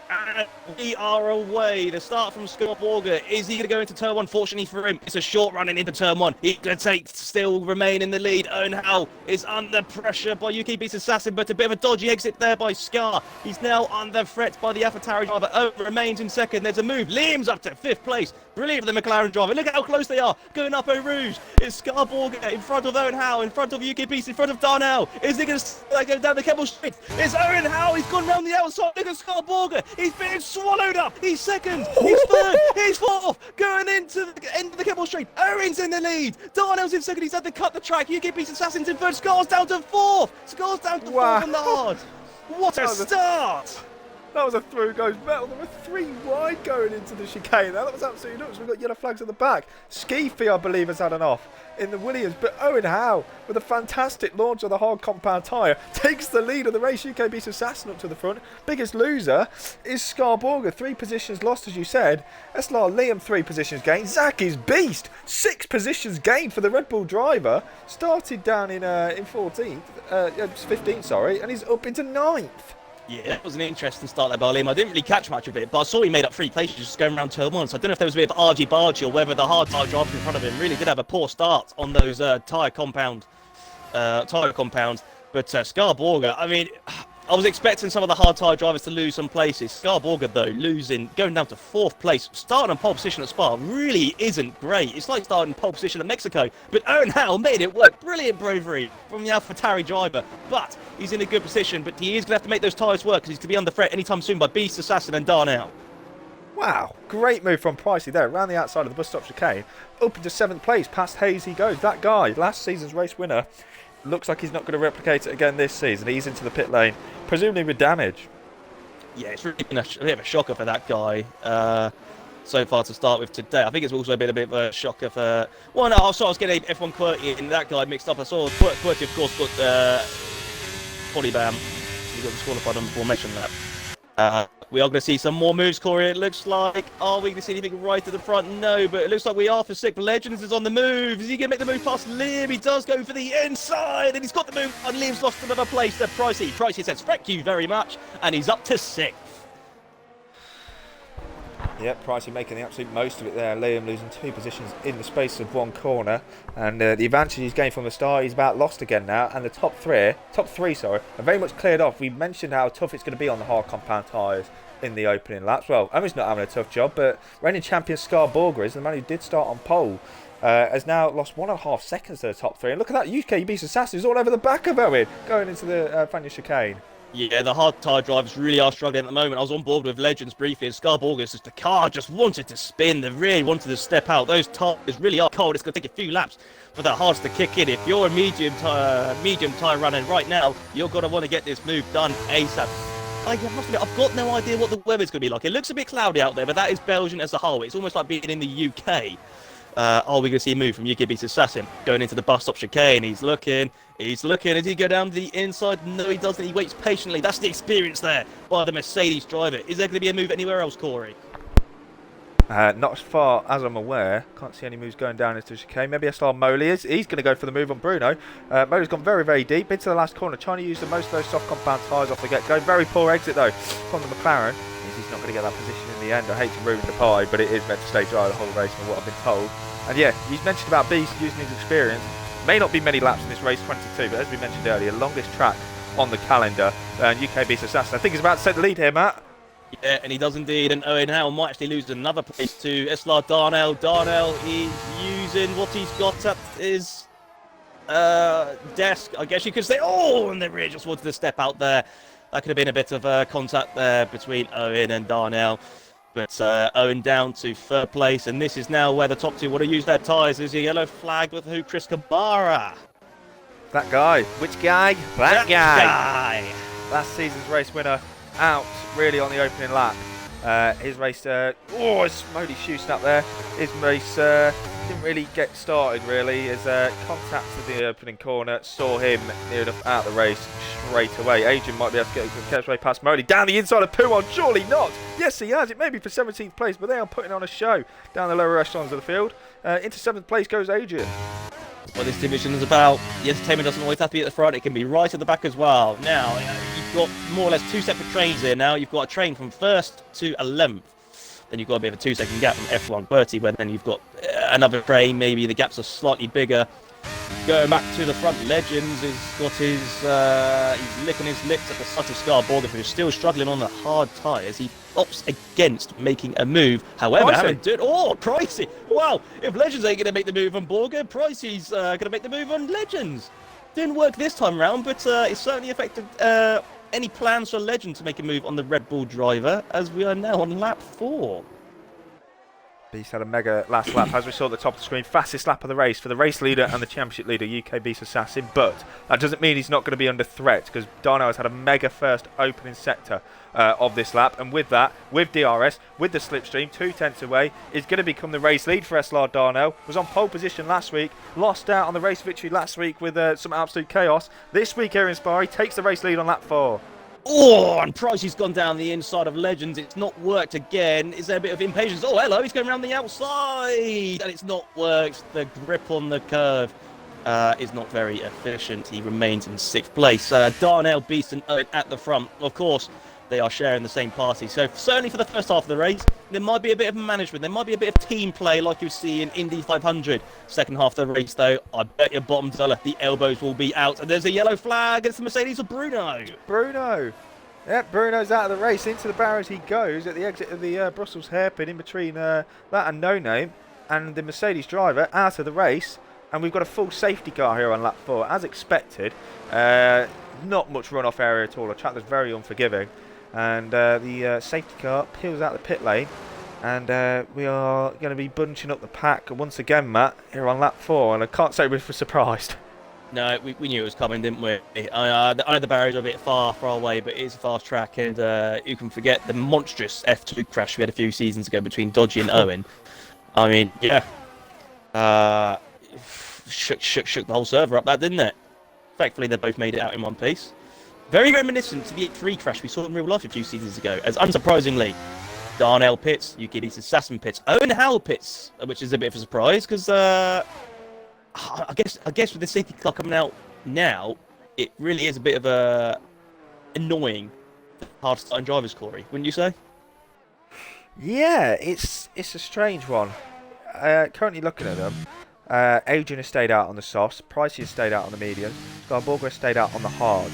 And we are away. The start from Scott Borger. Is he going to go into turn one? Fortunately for him, it's a short run into turn one. He's going to still remain in the lead. Owen Howe is under pressure by UK Beast Assassin, but a bit of a dodgy exit there by Scar. He's now under threat by the AlphaTauri driver. Owen remains in second. There's a move. Liam's up to fifth place. Brilliant for the McLaren driver. Look at how close they are. Going up Eau Rouge. It's Scar Borger in front of Owen Howe, in front of UK Beast, in front of Darnell. Is he going to go down the Keppel Street? It's Owen Howe. He's gone round the outside. Look at Scar Borger. He's being swallowed up. He's second. He's third. He's fourth. Going into the end of the Keppel Street. Owen's in the lead. Darnell's in second. He's had to cut the track. UK Beast Assassin's in third. Scar's down to fourth. Scar's down to fourth on the hard. What a start. That was a through goes metal. There were 3 wide going into the chicane. That was absolutely nuts. We've got yellow flags at the back. Skeefy, I believe, has had an off in the Williams. But Owen Howe, with a fantastic launch of the hard compound tyre, takes the lead of the race. UK Beast Assassin up to the front. Biggest loser is Scar Borger. 3 positions lost, as you said. SLR Liam, 3 positions gained. Zach is beast. 6 positions gained for the Red Bull driver. Started down in 14th, 15th, sorry, and he's up into 9th. Yeah, that was an interesting start there by Liam. I didn't really catch much of it, but I saw he made up 3 places just going around turn 1. So I don't know if there was a bit of argy-bargy or whether the hard tyre drivers in front of him really did have a poor start on those tyre compounds. But Scar Borger, I mean, I was expecting some of the hard tyre drivers to lose some places. Scar Borger, though, going down to 4th place. Starting on pole position at Spa really isn't great. It's like starting pole position at Mexico. But Owen Howe made it work. Brilliant bravery from the AlphaTauri driver. But he's in a good position. But he is going to have to make those tyres work because he's going to be under threat anytime soon by Beast, Assassin and Darnell. Wow, great move from Pricey there, around the outside of the bus stop chicane. Up into 7th place, past Hayes he goes. That guy, last season's race winner. Looks like he's not going to replicate it again this season. He's into the pit lane, presumably with damage. Yeah, it's really been a bit of a shocker for that guy so far to start with today. I think it's also been a bit of a shocker for... Well, no, I was getting F1 QWERTY and that guy mixed up. I saw QWERTY, of course, got Polybam. He got disqualified on before mentioning that. We are going to see some more moves, Corey, it looks like. Are we going to see anything right to the front? No, but it looks like we are for sick. Legends is on the move. Is he going to make the move past Liam? He does go for the inside, and he's got the move, and Liam's lost another place to Pricey. Pricey says, thank you very much, and he's up to 6th. Yep, Pricey making the absolute most of it there. Liam losing 2 positions in the space of 1 corner. And the advantage he's gained from the start, he's about lost again now. And the top three, are very much cleared off. We mentioned how tough it's going to be on the hard compound tyres in the opening laps. Well, Owen's not having a tough job, but reigning champion Scar Borger is the man who did start on pole. Has now lost 1.5 seconds to the top 3. And look at that, UK Beast Assassin is all over the back of Owen, going into the Fania chicane. Yeah, the hard tyre drivers really are struggling at the moment. I was on board with Legends briefly, and Scar Borger, the car just wanted to spin. They really wanted to step out. Those tyres really are cold. It's going to take a few laps for the hards to kick in. If you're a medium tyre running right now, you're going to want to get this move done ASAP. I must admit, I've got no idea what the weather's going to be like. It looks a bit cloudy out there, but that is Belgium as a whole. It's almost like being in the UK. Are we going to see a move from UK Beast Assassin going into the bus stop chicane? He's looking. Does he go down to the inside? No, he doesn't. He waits patiently. That's the experience there by the Mercedes driver. Is there going to be a move anywhere else, Corey? Not as far as I'm aware. Can't see any moves going down into the chicane. Maybe SLR Moley is. He's going to go for the move on Bruno. Moley's gone very, very deep into the last corner, trying to use the most of those soft compound tyres off the get-go. Very poor exit, though, from the McLaren. He's not going to get that position in the end. I hate to ruin the pie, but it is meant to stay dry the whole race from what I've been told. And yeah, he's mentioned about Beast using his experience. May not be many laps in this race 22, but as we mentioned earlier, longest track on the calendar. And UK Beast Assassin, I think he's about to set the lead here, Matt. Yeah, and he does indeed. And Owen Howe might actually lose another place to SLR Darnell. Darnell is using what he's got at his desk, I guess you could say. Oh, and they really just wanted to step out there. That could have been a bit of contact there between Owen and Darnell. But Owen down to 3rd place, and this is now where the top 2 want to use their tyres. There's a yellow flag with who? Chris Kamara. That guy. Which guy? That guy. Last season's race winner out really on the opening lap. His race, his Modi's shoe snap there. His race didn't really get started really. His contacted the opening corner, saw him near enough out of the race straight away. Adrian might be able to get his way past Modi. Down the inside of Pouon, surely not. Yes, he has. It may be for 17th place, but they are putting on a show down the lower echelons of the field. Into 7th place goes Adrian. what this division is about. The entertainment doesn't always have to be at the front, it can be right at the back as well. Now, you've got more or less 2 separate trains here now. You've got a train from 1st to 11th. Then you've got a bit of a 2-second gap from F1 30, where then you've got another train, maybe the gaps are slightly bigger. Going back to the front, Legends has got he's licking his lips at the sight of Scarborg, who's still struggling on the hard tyres. He opts against making a move. However, having done Pricey. Wow, if Legends ain't going to make the move on Borger, Pricey's going to make the move on Legends. Didn't work this time round, but it certainly affected any plans for Legend to make a move on the Red Bull driver, as we are now on lap 4. Beast had a mega last lap, as we saw at the top of the screen. Fastest lap of the race for the race leader and the championship leader, UK Beast Assassin. But that doesn't mean he's not going to be under threat, because Darnell has had a mega first opening sector of this lap. And with that, with DRS, with the slipstream, 2 tenths away, is going to become the race lead for SLR Darnell. Was on pole position last week, lost out on the race victory last week with some absolute chaos. This week, Aaron Sparry takes the race lead on lap 4. Oh, and Pricey's gone down the inside of Legends. It's not worked again. Is there a bit of impatience? Oh, hello, he's going around the outside. And it's not worked. The grip on the curve is not very efficient. He remains in 6th place. Darnell, Beast and Owen at the front. Of course, they are sharing the same party. So certainly for the first half of the race, there might be a bit of management. There might be a bit of team play like you see in Indy 500. Second half of the race, though, I bet your bottom dollar the elbows will be out. And there's a yellow flag. It's the Mercedes of Bruno. Bruno. Yep, Bruno's out of the race. Into the barriers he goes at the exit of the Brussels hairpin in between that and No Name. And the Mercedes driver out of the race. And we've got a full safety car here on lap 4, as expected. Not much runoff area at all. A track that's very unforgiving. And the safety car peels out the pit lane, and we are going to be bunching up the pack once again, Matt, here on lap 4, and I can't say we're surprised. No, we knew it was coming, didn't we? I know the barriers are a bit far away, but it is a fast track, and you can forget the monstrous F2 crash we had a few seasons ago between Dodgy and Owen. I mean, yeah, shook the whole server up, that didn't it? Thankfully, they both made it out in one piece. Very reminiscent to the 8-3 crash we saw in real life a few seasons ago, as unsurprisingly, Darnell pits, UK Beast Assassin pits, Owen Howell pits, which is a bit of a surprise, because I guess with the safety car coming out now, it really is a bit of a annoying hard starting drivers, Corey, wouldn't you say? Yeah, it's a strange one. Currently looking at them, Adrian has stayed out on the softs, Pricey has stayed out on the mediums, Scarborg has stayed out on the hards.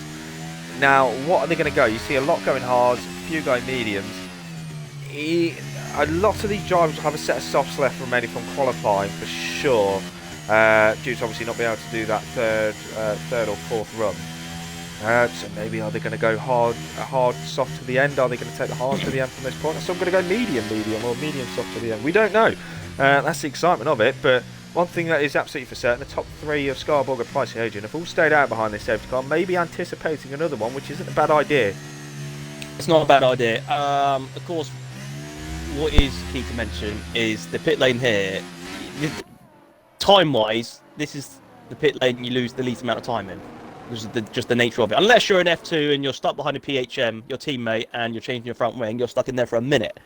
Now, what are they going to go? You see a lot going hards, a few going mediums. A lot of these drivers will have a set of softs left remaining from qualifying for sure, due to obviously not being able to do that third or fourth run. So maybe are they going to go hard, soft to the end? Are they going to take the hard to the end from this point? Or some going to go medium, or medium, soft to the end? We don't know. That's the excitement of it, but one thing that is absolutely for certain, the top 3 of Scarborg and Pricey Adrian have all stayed out behind this safety car, maybe anticipating another one, which isn't a bad idea. It's not a bad idea. Of course, what is key to mention is the pit lane here. Time-wise, this is the pit lane you lose the least amount of time in. This is just the nature of it. Unless you're in F2 and you're stuck behind a PHM, your teammate, and you're changing your front wing, you're stuck in there for a minute.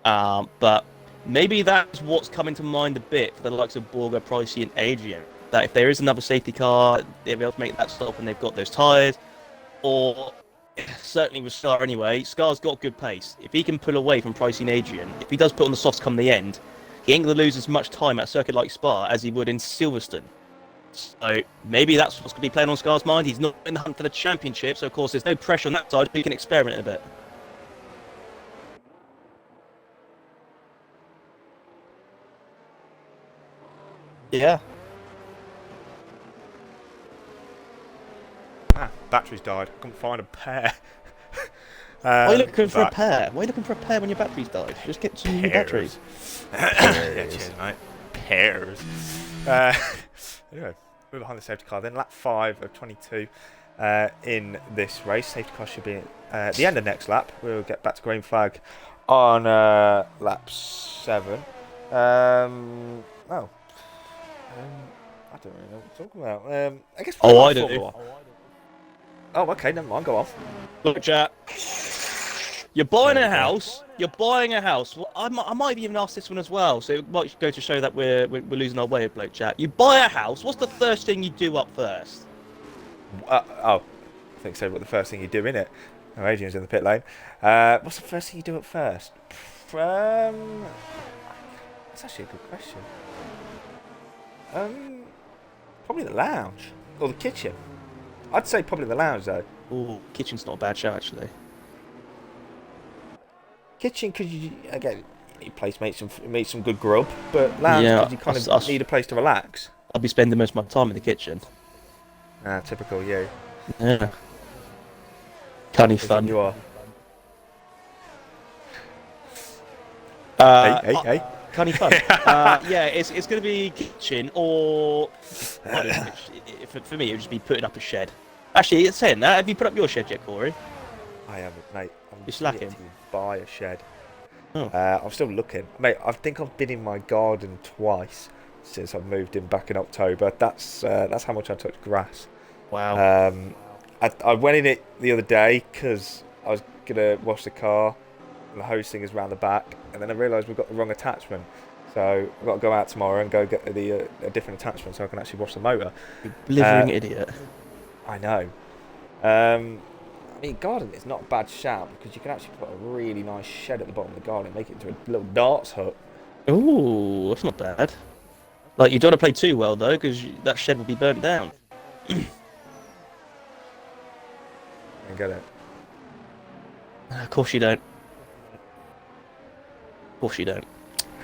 But maybe that's what's coming to mind a bit for the likes of Borger, Pricey and Adrian. That if there is another safety car, they'll be able to make that stop and they've got those tyres. Or, certainly with Scar anyway, Scar's got good pace. If he can pull away from Pricey and Adrian, if he does put on the softs come the end, he ain't going to lose as much time at a circuit like Spa as he would in Silverstone. So maybe that's what's going to be playing on Scar's mind. He's not in the hunt for the championship, so of course there's no pressure on that side. He can experiment a bit. Yeah. Battery's died. I couldn't find a pair. Why are you looking for a pair? Why are you looking for a pair when your battery's died? Just get some new batteries. Yeah, cheers, mate. Pairs. Anyway, we're behind the safety car. Then lap 5 of 22 in this race. Safety car should be at the end of next lap. We'll get back to green flag on lap 7. I don't really know what to talk about. I guess. I do. Oh, okay, never mind. Go on. Look, chat. You're buying There a we go. house. You're buying a house. Well, I might even ask this one as well. So it might go to show that we're losing our way, bloke chat. You buy a house. What's the first thing you do up first? I think so. What the first thing you do in it? Oh, Adrian's in the pit lane. What's the first thing you do at first? That's actually a good question. Probably the lounge or the kitchen. I'd say probably the lounge though. Ooh, kitchen's not a bad show actually. Kitchen, because you again you need a place to make some good grub, but lounge Yeah, because you kind of need a place to relax. I'll be spending most of my time in the kitchen. Typical you. Yeah. Canny Is it fun. You are. Hey. Canny fun. Yeah, it's going to be kitchen or I don't know, for me it would just be putting up a shed. Actually, it's saying that. Have you put up your shed yet, Corey? I haven't, mate. I'm You're slacking. yet to buy a shed. Oh. I'm still looking, mate. I think I've been in my garden twice since I've moved in back in October. That's how much I touch grass. Wow. I went in it the other day because I was gonna wash the car. And the hose thing is round the back, and then I realised we've got the wrong attachment. So I've got to go out tomorrow and go get a different attachment so I can actually wash the motor. You blithering idiot. I know. I mean, garden is not a bad shout because you can actually put a really nice shed at the bottom of the garden, make it into a little darts hut. Ooh, that's not bad. Like, you don't want to play too well though, because that shed will be burnt down. And get it. Of course you don't. Of course you don't.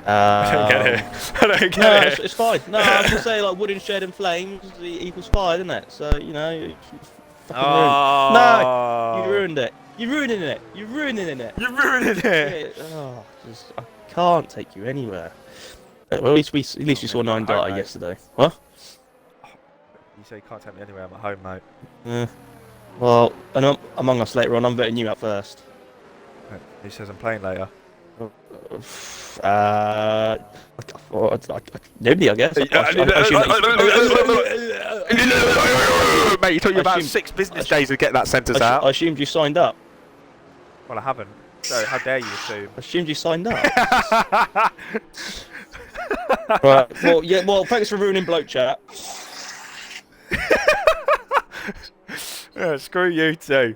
I don't get it. I don't get No, it. it's fine. No, I was gonna say like wooden shed and flames equals fire, isn't it? So you know, you fucking ruined. No, you ruined it. You're ruining it. You're ruining it. You're ruining it. I can't take you anywhere. Well, at least we saw 9 data mate. yesterday. What? You say you can't take me anywhere. I'm at home, mate. Well, and among us later on, I'm voting you out first. Who says I'm playing later? Nobody, I guess. Mate, you took you about 6 business days to get that sentence I out. assumed you signed up. Well, I haven't. So how dare you assume? I assumed you signed up. Right. Well, yeah. Well, thanks for ruining bloke chat. Yeah, screw you too.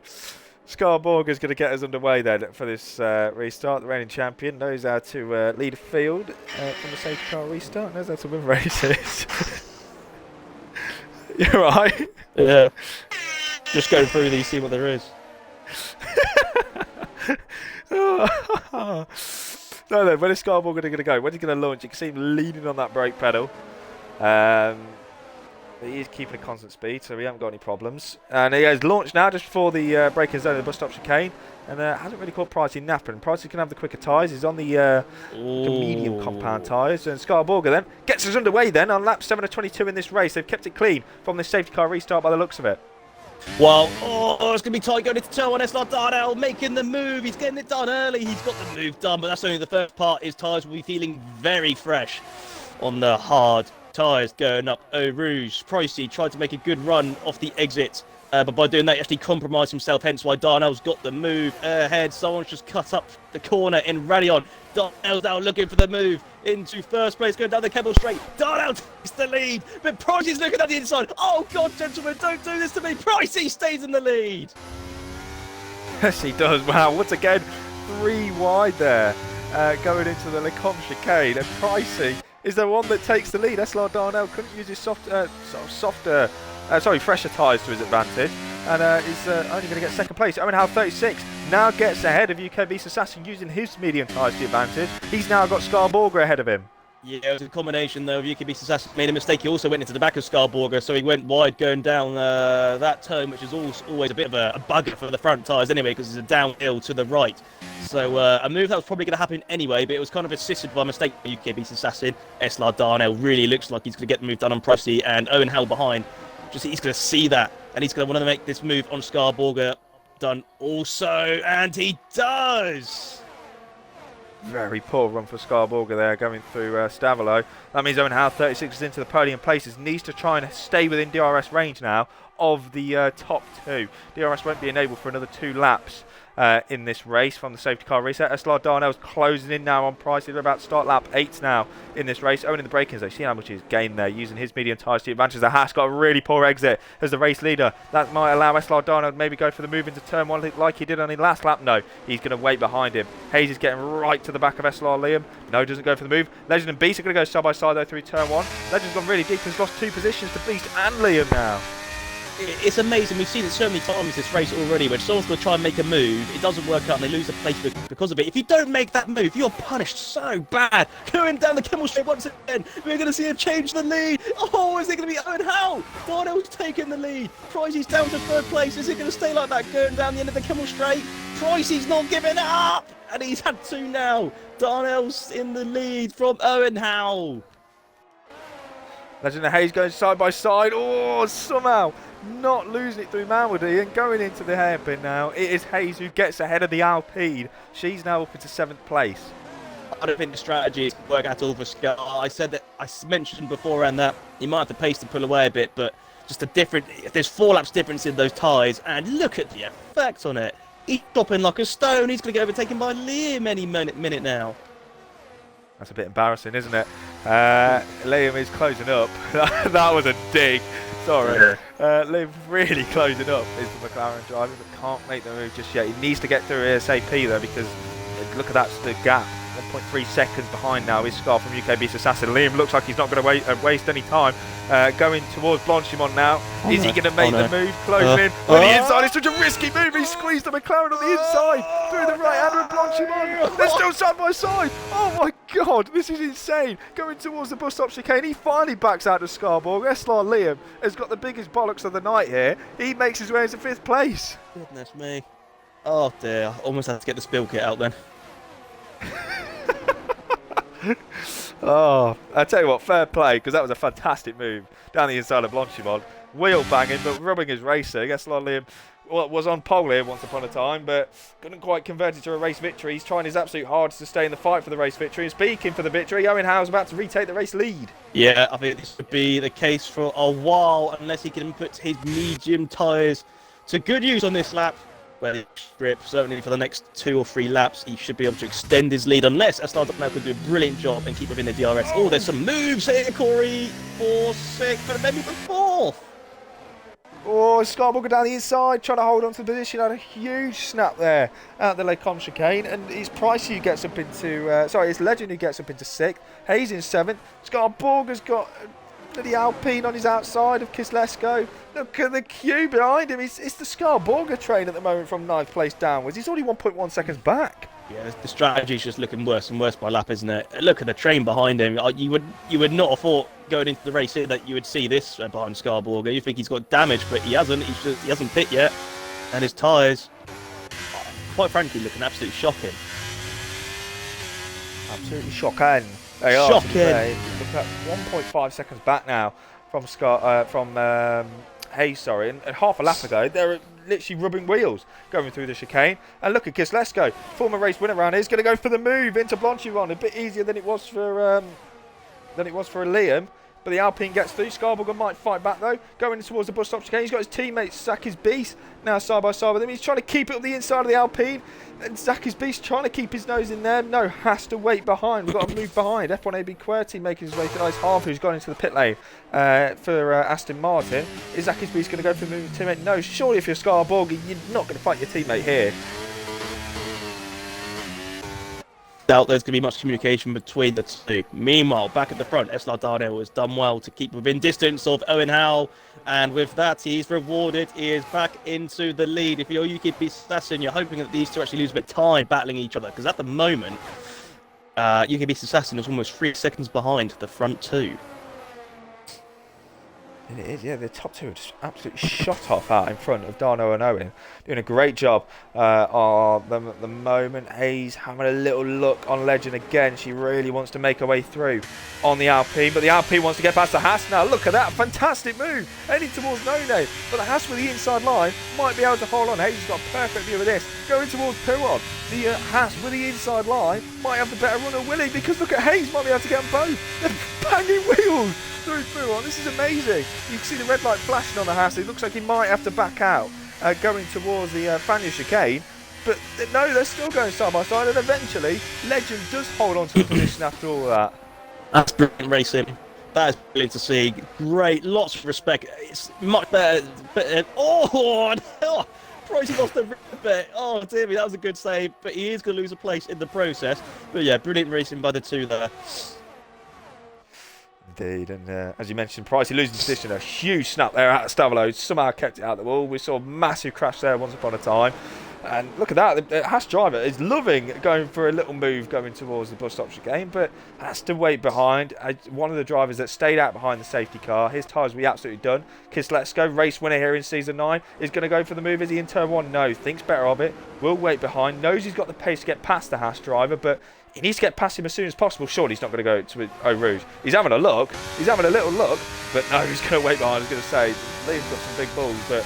Scarborg is going to get us underway then for this restart. The reigning champion knows how to lead a field from the safety car restart. Knows how to win races. You're right. Yeah. Just go through these, see what there is. No, then, when is Scarborg going to go? When is he going to launch? You can see him leaning on that brake pedal. He is keeping a constant speed, so we haven't got any problems. And he has launched now just before the braking zone of the bus stop chicane. And hasn't really caught Pricey napping. Pricey can have the quicker tyres. He's on the medium compound tyres. And Scarborger then gets us underway then on lap 7 of 22 in this race. They've kept it clean from this safety car restart by the looks of it. Well, it's going to be tight going into turn 1. SLR Darnell making the move. He's getting it done early. He's got the move done, but that's only the first part. His tyres will be feeling very fresh on the hard tyres going up Eau Rouge. Pricey tried to make a good run off the exit, but by doing that, he actually compromised himself, hence why Darnell's got the move ahead. Someone's just cut up the corner in Radion. Darnell's now looking for the move into first place, going down the Kebble Straight. Darnell takes the lead, but Pricey's looking at the inside. Oh, God, gentlemen, don't do this to me. Pricey stays in the lead. Yes, he does. Wow, once again, 3 wide there, going into the Lecombe chicane. And Pricey is the one that takes the lead. SLR Darnell couldn't use his fresher tyres to his advantage, and is only going to get second place. Owen Howe 36 now gets ahead of UK Beast Assassin using his medium tyres to advantage. He's now got Scarborger ahead of him. Yeah, it was a combination though. UK Beast Assassin made a mistake. He also went into the back of Scarborger, so he went wide going down that turn, which is always a bit of a bugger for the front tyres anyway, because it's a downhill to the right. So a move that was probably going to happen anyway, but it was kind of assisted by a mistake by UK Beast Assassin. SLR Darnell really looks like he's going to get the move done on Pricey, and Owen Hell behind. Just he's going to see that, and he's going to want to make this move on Scarborger done also, and he does. Very poor run for Scarborger there, going through Stavolo. That means Owen Howe 36 is into the podium places. Needs to try and stay within DRS range now of the top 2. DRS won't be enabled for another 2 laps. in this race from the safety car reset. SLR Darnell's closing in now on Price. They're about to start lap 8 now in this race. Owen in the break-ins, though, see how much he's gained there using his medium tyres to advantage. The Haas got a really poor exit as the race leader. That might allow SLR Darnell to maybe go for the move into turn 1 like he did on his last lap. No, he's going to wait behind him. Hayes is getting right to the back of SLR Liam. No, doesn't go for the move. Legend and Beast are going to go side by side though through turn 1. Legend's gone really deep. He's lost 2 positions to Beast and Liam now. It's amazing. We've seen it so many times this race already. When someone's going to try and make a move, it doesn't work out and they lose a place because of it. If you don't make that move, you're punished so bad. Going down the Kimmel Straight once again. We're going to see him change the lead. Oh, is it going to be Owen Howe? Darnell's taking the lead. Pricey's down to 3rd place. Is it going to stay like that going down the end of the Kimmel Straight? Pricey's not giving up. And he's had 2 now. Darnell's in the lead from Owen Howe. Legend and Hayes going side by side. Oh, somehow not losing it through Malmedy and going into the hairpin now. It is Hayes who gets ahead of the Alpine. She's now up into 7th place. I don't think the strategy work at all for Scar. I mentioned beforehand that he might have the pace to pull away a bit, but just a different. There's 4 laps difference in those tyres, and look at the effect on it. He's dropping like a stone. He's going to get overtaken by Liam any minute now. That's a bit embarrassing, isn't it? Liam is closing up. That was a dig. Sorry. Liam really closing up is the McLaren driver, but can't make the move just yet. He needs to get through ASAP though, because look at that, the gap. 1.3 seconds behind now is Scar from UK Beast Assassin. Liam looks like he's not going to waste any time. Going towards Blanchimont now. Is he going to make the move? Closing in on the inside. It's such a risky move. He squeezed the McLaren on the inside through the right hander of Blanchimont. They're still side by side. Oh my God, this is insane. Going towards the bus stop chicane. He finally backs out of Scarborough. SLR Liam has got the biggest bollocks of the night here. He makes his way into 5th place. Goodness me. Oh dear. I almost had to get the spill kit out then. Oh, I tell you what, fair play, because that was a fantastic move down the inside of Blanchimont. Wheel banging, but rubbing his racing. SLR Liam was on pole here once upon a time, but couldn't quite convert it to a race victory. He's trying his absolute hardest to stay in the fight for the race victory. And speaking for the victory, Owen Howe's about to retake the race lead. Yeah, I think this would be the case for a while, unless he can put his medium tyres to good use on this lap. Well, strip, certainly for the next 2 or 3 laps, he should be able to extend his lead, unless SLR Darnell could do a brilliant job and keep within the DRS. Oh, there's some moves here, Corey, for 6th, but maybe for 4th. Oh, Scarborough down the inside, trying to hold on to the position. Had a huge snap there at the Lake Com chicane, and it's Price who gets up into, it's Legend who gets up into 6th. Hayes in 7th. Scarborough has got the Alpine on his outside of Kislesko. Look at the queue behind him. It's the Scarborough train at the moment from 9th place downwards. He's already 1.1 seconds back. Yeah, the strategy's just looking worse and worse by lap, isn't it? Look at the train behind him. You would not have thought going into the race here that you would see this behind Scarborough. You think he's got damage, but he hasn't. He hasn't pit yet, and his tyres, quite frankly, looking absolutely shocking. Absolutely shocking. They are. Look at 1.5 seconds back now from Hayes, sorry, and half a lap ago they're literally rubbing wheels going through the chicane. And look at Kislesko, former race winner around here, is going to go for the move into Blanchimont. A bit easier than it was for Liam. But the Alpine gets through. Scarborough might fight back though. Going towards the bus stop chicane. He's got his teammate Zaki's Beast now side by side with him. He's trying to keep it up the inside of the Alpine. And Zaki's Beast trying to keep his nose in there. No, has to wait behind. We've got to move behind. F1AB QWERTY making his way to Ice Half, who's gone into the pit lane for Aston Martin. Is Zaki's Beast going to go for the move with teammate? No, surely if you're Scarborough, you're not going to fight your teammate here. Doubt there's going to be much communication between the two. Meanwhile, back at the front, SLR Darnell has done well to keep within distance of Owen Howe, and with that, he's rewarded. He is back into the lead. If you're UKB Assassin, you're hoping that these two actually lose a bit of time battling each other, because at the moment, UKB Assassin is almost 3 seconds behind the front two. It is, yeah. The top two are just absolutely shot off out in front of Darno and Owen. Doing a great job on them at the moment. Hayes having a little look on Legend again. She really wants to make her way through on the Alpine, but the Alpine wants to get past the Haas now. Look at that, fantastic move. Heading towards None, but the Haas with the inside line might be able to hold on. Hayes has got a perfect view of this. Going towards Puon. The Haas with the inside line might have the better runner, Willie, because look at Hayes, might be able to get them both. They're banging wheels through Puon. This is amazing. You can see the red light flashing on the Haas. It looks like he might have to back out going towards the Fania chicane. but no, they're still going side by side, and eventually Legend does hold on to the position after all that. That's brilliant racing. That is brilliant to see. Great, lots of respect. It's much better. Oh, no. Pricey lost a bit. Oh, dear me, that was a good save, but he is going to lose a place in the process. But yeah, brilliant racing by the two there. Indeed, and as you mentioned, Pricey losing position, a huge snap there out of Stavalo, somehow kept it out the wall. We saw a massive crash there once upon a time. And look at that, the Haas driver is loving going for a little move going towards the bus stop chicane, but has to wait behind. One of the drivers that stayed out behind the safety car, his tyres will be absolutely done. Kisletsko, race winner here in Season 9, is going to go for the move. Is he in Turn 1? No, thinks better of it, will wait behind, knows he's got the pace to get past the Haas driver, but he needs to get past him as soon as possible. Surely he's not going to go to Eau Rouge. He's having a look, he's having a little look, but no, he's going to wait behind. I was going to say, Liam's got some big balls, but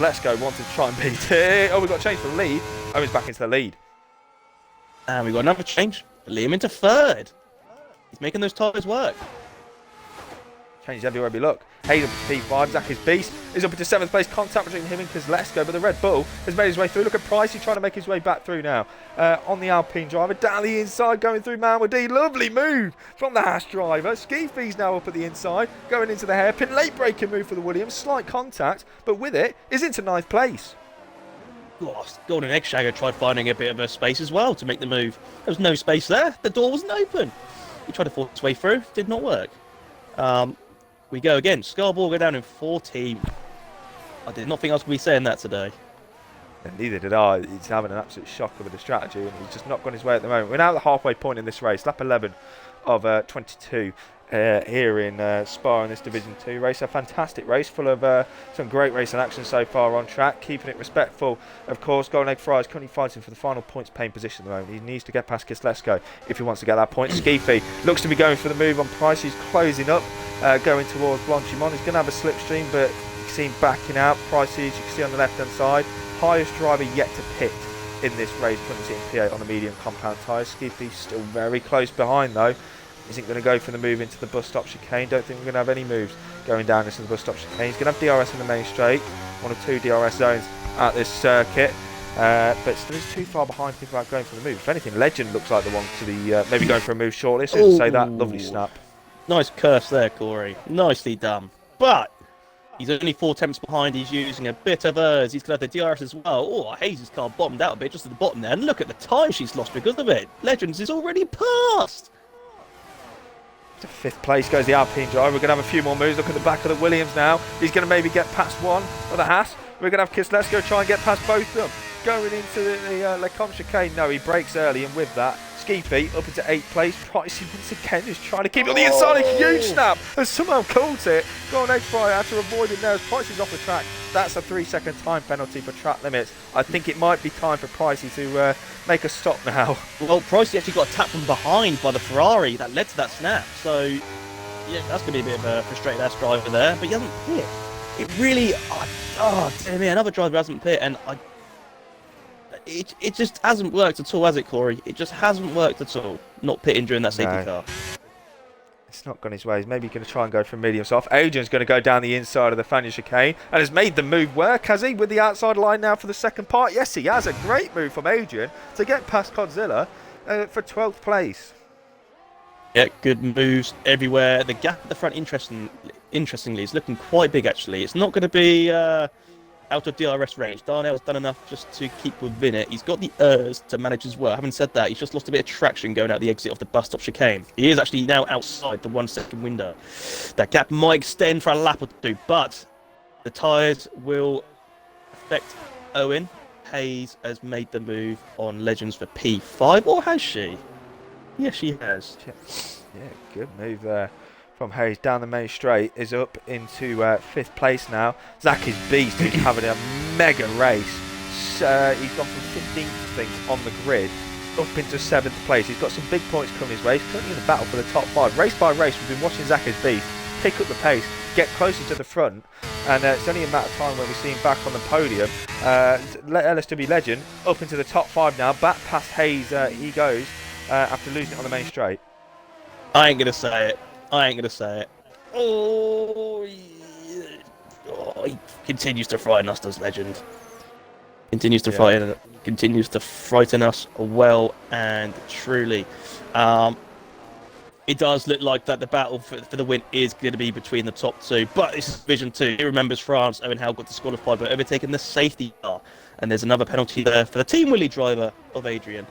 Let's Go wanted to try and beat it. Oh, we've got a change for the lead. Owen's back into the lead. And we've got another change. Liam into third. He's making those tyres work. Changes everywhere we look. Hayes up to P5. Zach is beast. Is up into 7th place. Contact between him and Kozlesko, but the Red Bull has made his way through. Look at Pricey trying to make his way back through now. On the Alpine driver. Down the inside, going through Manwardee. Lovely move from the Haas driver. Skifi's now up at the inside, going into the hairpin. Late braking move for the Williams. Slight contact, but with it, is into 9th place. Lost. Golden Eggshagger tried finding a bit of a space as well to make the move. There was no space there. The door wasn't open. He tried to force his way through. Did not work. We go again. Scarborough go down in 14. I did not think I was going to be saying that today. And neither did I. He's having an absolute shocker with the strategy, and he's just not gone his way at the moment. We're now at the halfway point in this race, lap 11 of 22 here in Spa in this Division 2 race. A fantastic race, full of some great racing action so far on track, keeping it respectful. Of course, Golden Egg Fry is currently fighting for the final points paying position at the moment. He needs to get past Kislesko if he wants to get that point. Skifi looks to be going for the move on Price. He's closing up, going towards Blanchimont. He's going to have a slipstream, but you can see him backing out. Price, as you can see on the left hand side, highest driver yet to pit in this race, putting it in P8 on the medium compound tyres. Skifi still very close behind though. Isn't going to go for the move into the bus stop chicane. Don't think we're going to have any moves going down into the bus stop chicane. He's going to have DRS in the main straight, one or two DRS zones at this circuit, but still is too far behind people out going for the move. If anything, Legend looks like the one to be maybe going for a move shortly. So to say that, lovely snap. Nice curse there, Corey. Nicely done. But he's only 4 tenths behind. He's using a bit of hers. He's going to have the DRS as well. Oh, Hayes' car bottomed out a bit just at the bottom there. And look at the tyre she's lost because of it. Legends is already passed. To 5th place goes the Alpine driver. We're going to have a few more moves. Look at the back of the Williams now. He's going to maybe get past one of the Haas. We're going to have Kislesko try and get past both of them. Going into the Lecombe chicane. No, he breaks early, and with that, Skifi up into 8th place. Pricey once again is trying to keep it on the inside. A huge snap and somehow caught it. Golden Egg Fry had to avoid it there as Pricey's off the track. That's a 3-second time penalty for track limits. I think it might be time for Pricey to make a stop now. Well, Pricey actually got attacked from behind by the Ferrari that led to that snap. So, yeah, that's going to be a bit of a frustrated ass driver there. But he hasn't pit. It really... Oh, dear me, another driver hasn't pit. And it just hasn't worked at all, has it, Corey? It just hasn't worked at all. Not pitting during that safety car. It's not gone his way. He's maybe going to try and go for medium soft. Adrian's going to go down the inside of the Fania chicane and has made the move work, has he? With the outside line now for the second part. Yes, he has. A great move from Adrian to get past Godzilla for 12th place. Yeah, good moves everywhere. The gap at the front, interestingly, is looking quite big, actually. It's not going to be out of DRS range. Darnell's done enough just to keep within it. He's got the ERS to manage as well. Having said that, he's just lost a bit of traction going out the exit of the bus stop chicane. He is actually now outside the 1 second window. That gap might extend for a lap or two, but the tyres will affect Owen. Hayes has made the move on Legends for P5, or has she? Yes, she has. Yeah, good move there from Hayes. Down the main straight, is up into 5th place now. Zach is beast, who's having a mega race. He's gone from 15th, I think, on the grid up into 7th place. He's got some big points coming his way. He's currently in the battle for the top 5. Race by race, we've been watching Zach as beast pick up the pace, get closer to the front, and it's only a matter of time when we see him back on the podium. LSW Legend up into the top 5 now, back past Hayes he goes after losing it on the main straight. I ain't going to say it. Oh, he continues to frighten us, does Legend. Continues to frighten it. continues to frighten us well and truly. It does look like that the battle for the win is going to be between the top two, but it's Division 2. It remembers France. Owen Howe got disqualified by overtaking the safety car, and there's another penalty there for the Team Willie driver of Adrian.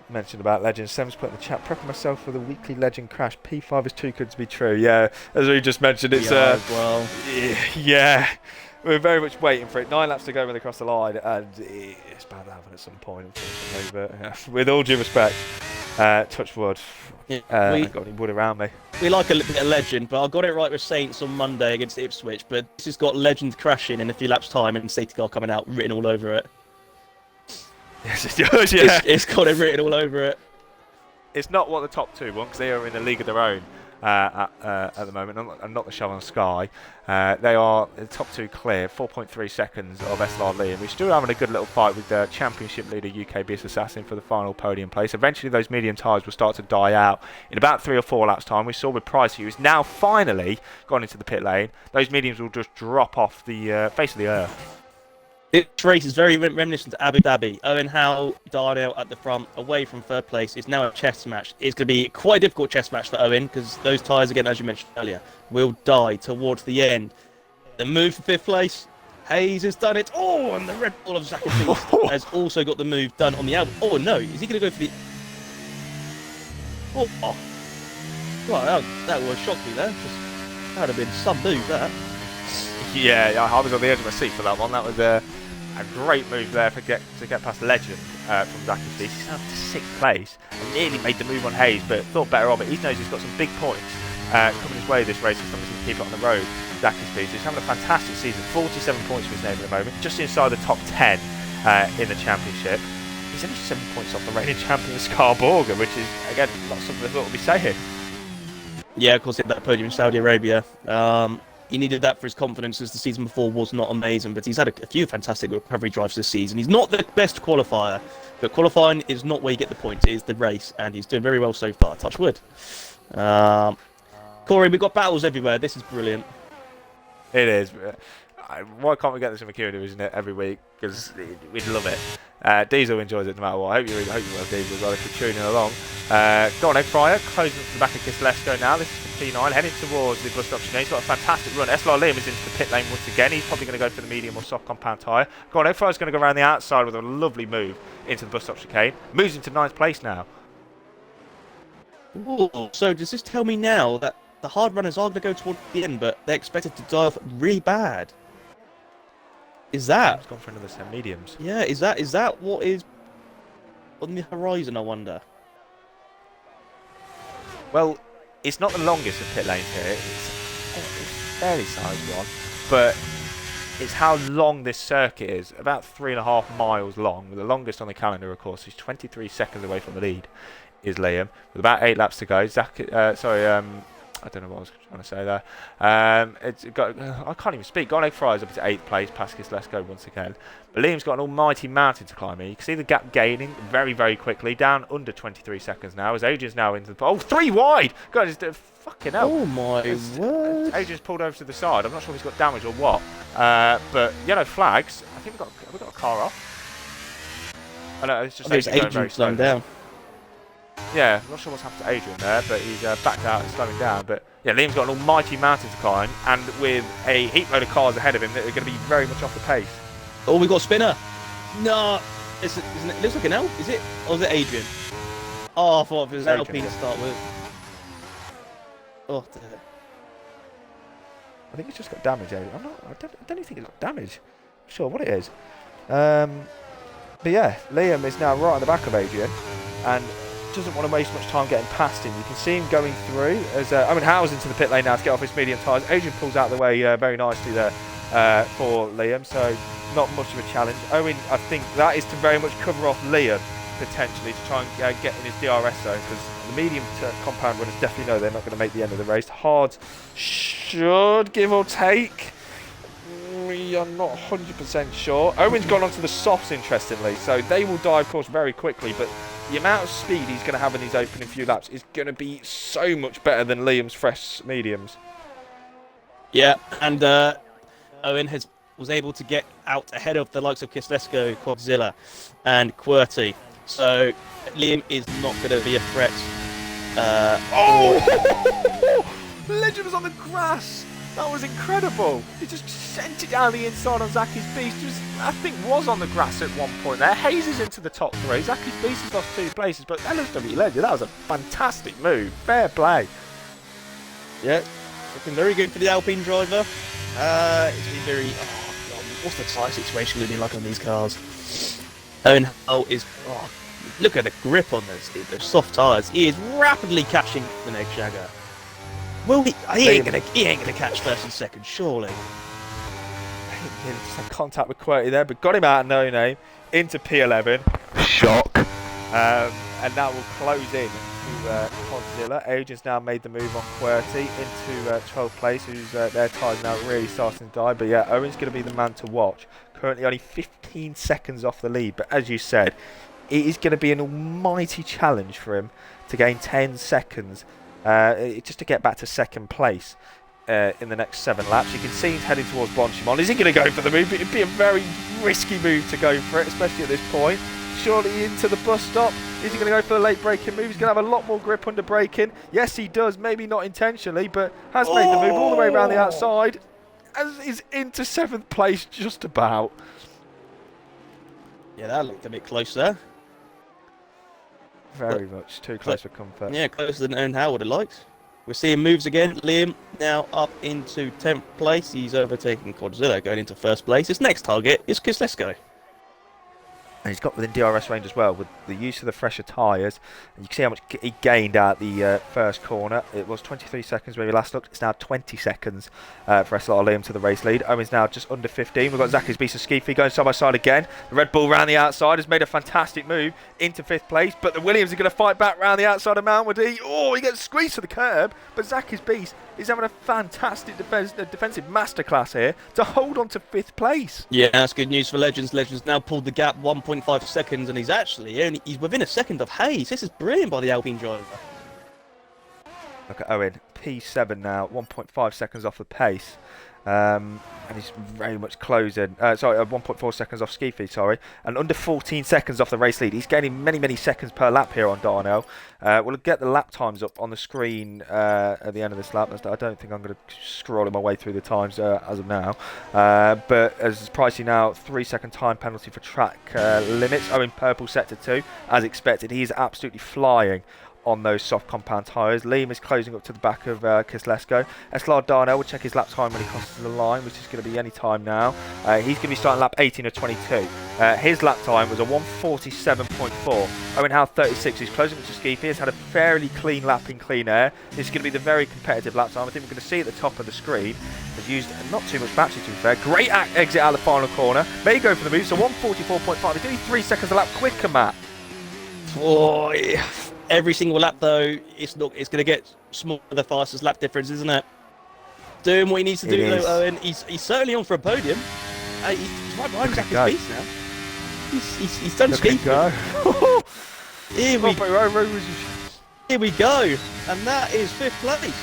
Mentioned about legends. Sam's put in the chat, prepping myself for the weekly legend crash. P5 is too good to be true. Yeah, as we just mentioned, it's well. Yeah, we're very much waiting for it. 9 laps to go when they cross the line, and it's bound to happen at some point, unfortunately. But with all due respect, touch wood. Yeah, I got any wood around me. We like a little bit of legend, but I got it right with Saints on Monday against Ipswich. But this has got legend crashing in a few laps' time, and safety car coming out written all over it. Yes, it does. Yeah, it's got it written all over it. It's not what the top two want, because they are in a league of their own at the moment, and not the show on Sky. They are the top two clear, 4.3 seconds of SLR Liam. We're still having a good little fight with the championship leader UK Beast Assassin for the final podium place. Eventually those medium tyres will start to die out in about 3 or 4 laps time. We saw with Price, who is now finally gone into the pit lane, those mediums will just drop off the face of the earth. This race is very reminiscent to Abu Dhabi. Owen Howe, Darnell at the front, away from third place. It's now a chess match. It's going to be quite a difficult chess match for Owen, because those tyres, again, as you mentioned earlier, will die towards the end. The move for 5th place. Hayes has done it. Oh, and the Red Bull of Zakafis has also got the move done on the out. Oh, no. Is he going to go for the... Oh. Right, that would have shocked me there. That would have been some move, that. Yeah, I was on the edge of my seat for that one. That was a great move there to get past Legend from Zakafis. He's up to 6th place and nearly made the move on Hayes, but thought better of it. He knows he's got some big points coming his way this race, as long as he can keep it on the road. Zakafis, he's having a fantastic season, 47 points for his name at the moment, just inside the top 10 in the championship. He's only 7 points off the reigning champion Scarborga, which is, again, not something I thought we'd be saying. Yeah, of course, he had that podium in Saudi Arabia. He needed that for his confidence, as the season before was not amazing, but he's had a few fantastic recovery drives this season. He's not the best qualifier, but qualifying is not where you get the points, it is the race, and he's doing very well so far, touch wood. Corey, we've got battles everywhere. This is brilliant. It is. Why can't we get this in McEwen Division every week? Because we'd love it. Diesel enjoys it no matter what. I hope you will, Diesel, as well, if you're tuning along. Go on, Egg Fryer, closing up to the back of Kislesko now. This is for P9, heading towards the bus stop chicane. He's got a fantastic run. SLR Liam is into the pit lane once again. He's probably going to go for the medium or soft compound tyre. Go on, Egg Fryer's going to go around the outside with a lovely move into the bus stop chicane. Moves into 9th place now. Ooh, so does this tell me now that the hard runners are going to go towards the end, but they're expected to die off really bad? Is that? He's gone for another 10 mediums. Yeah, is that what is on the horizon, I wonder? Well, it's not the longest of pit lanes here. It's a fairly sized one, but it's how long this circuit is. About 3.5 miles long. The longest on the calendar, of course. He's 23 seconds away from the lead, is Liam. With about 8 laps to go. I don't know what I was trying to say there. I can't even speak. Egg Fryer's up to 8th place. Paskis, let's go once again. But Liam's got an almighty mountain to climb here. You can see the gap gaining very, very quickly. Down under 23 seconds now. As Adrian's now into the... Oh, 3 wide! God, it's fucking hell. Oh, my word. Adrian's pulled over to the side. I'm not sure if he's got damage or what. But yellow flags. I think we've got a car off. Oh, no, it's just Adrian slowing down. Yeah, I'm not sure what's happened to Adrian there, but he's backed out and slowing down. But yeah, Liam's got an almighty mountain to climb, and with a heap load of cars ahead of him that are going to be very much off the pace. Oh, we got a spinner. No, isn't it? Looks like an L. Is it? Or is it Adrian? Oh, I thought it was an LP to start with. Oh, dear. I think it's just got damage. I don't even think it's got damage. I'm sure what it is. But yeah, Liam is now right at the back of Adrian, and doesn't want to waste much time getting past him. You can see him going through as Owen Howe's into the pit lane now to get off his medium tyres. Adrian pulls out of the way very nicely there for Liam, so not much of a challenge. Owen, I think that is to very much cover off Liam potentially to try and get in his DRS zone, because the medium to compound runners definitely know they're not going to make the end of the race. Hard should give or take. We are not 100% sure. Owen's gone onto the softs, interestingly, so they will die, of course, very quickly, but the amount of speed he's going to have in these opening few laps is going to be so much better than Liam's fresh mediums. Yeah, and Owen has was able to get out ahead of the likes of Kislesko, Quadzilla, and QWERTY. So Liam is not going to be a threat. Legend was on the grass. That was incredible. He just sent it down the inside on Zacky's Beast. I think was on the grass at one point there. Hayes is into the top 3. Zacky's Beast has lost 2 places, but LSW Legend, that was a fantastic move. Fair play. Yeah, looking very good for the Alpine driver. It's been very... Oh, God, what's the tyre situation looking like on these cars? Owen Hull is... Oh, look at the grip on those soft tyres. He is rapidly catching the next Jagger. Well, he ain't gonna catch first and second, surely. Just had contact with QWERTY there, but got him out of no name into P11. Shock. And that will close in to Quadzilla. Agent's now made the move on QWERTY into 12th place, who's their tyres now really starting to die. But yeah, Owen's going to be the man to watch. Currently only 15 seconds off the lead, but as you said, it is going to be an almighty challenge for him to gain 10 seconds just to get back to second place in the next 7 laps. You can see he's heading towards Blanchimont. Is he going to go for the move? It'd be a very risky move to go for it, especially at this point. Surely into the bus stop. Is he going to go for the late braking move? He's going to have a lot more grip under braking. Yes, he does. Maybe not intentionally, but has made the move all the way around the outside. As is into 7th place just about. Yeah, that looked a bit close there. Very much too close for comfort. Yeah, closer than Owen Howe would have liked. We're seeing moves again. Liam now up into 10th place. He's overtaking Quadzilla, going into 1st place. His next target is Kislesko. And he's got within DRS range as well with the use of the fresher tyres. And you can see how much he gained at the first corner. It was 23 seconds when we last looked. It's now 20 seconds for SLR Liam to the race lead. Owen's now just under 15. We've got Zacky's Beast and Skeefy going side by side again. The Red Bull round the outside has made a fantastic move into 5th place. But the Williams are going to fight back round the outside of Malmedy. Oh, he gets squeezed to the curb. But Zacky's Beast is having a fantastic defensive masterclass here to hold on to 5th place. Yeah, that's good news for Legends. Legends now pulled the gap 1.5 seconds, and he's within a second of Hayes. This is brilliant by the Alpine driver. Look at Owen, P7 now, 1.5 seconds off the pace. And he's very much closing. 1.4 seconds off Skeefy, sorry. And under 14 seconds off the race lead. He's gaining many, many seconds per lap here on Darnell. We'll get the lap times up on the screen at the end of this lap. I don't think I'm going to scroll my way through the times as of now. But as pricey now, 3-second time penalty for track limits. Owen purple set to 2. As expected, he's absolutely flying on those soft compound tyres. Liam is closing up to the back of Kislesko. SLR Darnell will check his lap time when he crosses the line, which is going to be any time now. He's going to be starting lap 18 of 22. His lap time was a 1:47.4. Owen Howe 36. He's closing up to Skeefy. He's had a fairly clean lap in clean air. This is going to be the very competitive lap time. I think we're going to see at the top of the screen. Has used not too much battery, to be fair. Great exit out of the final corner. May go for the move, so 1:44.5. He's only 3 seconds a lap quicker, Matt. Boy. Every single lap, though, it's going to get smaller the fastest lap difference, isn't it? Doing what he needs to do, though, Owen. He's certainly on for a podium. He's right behind Zacky's Beast now. He's done skiing. Here we go. And that is 5th place.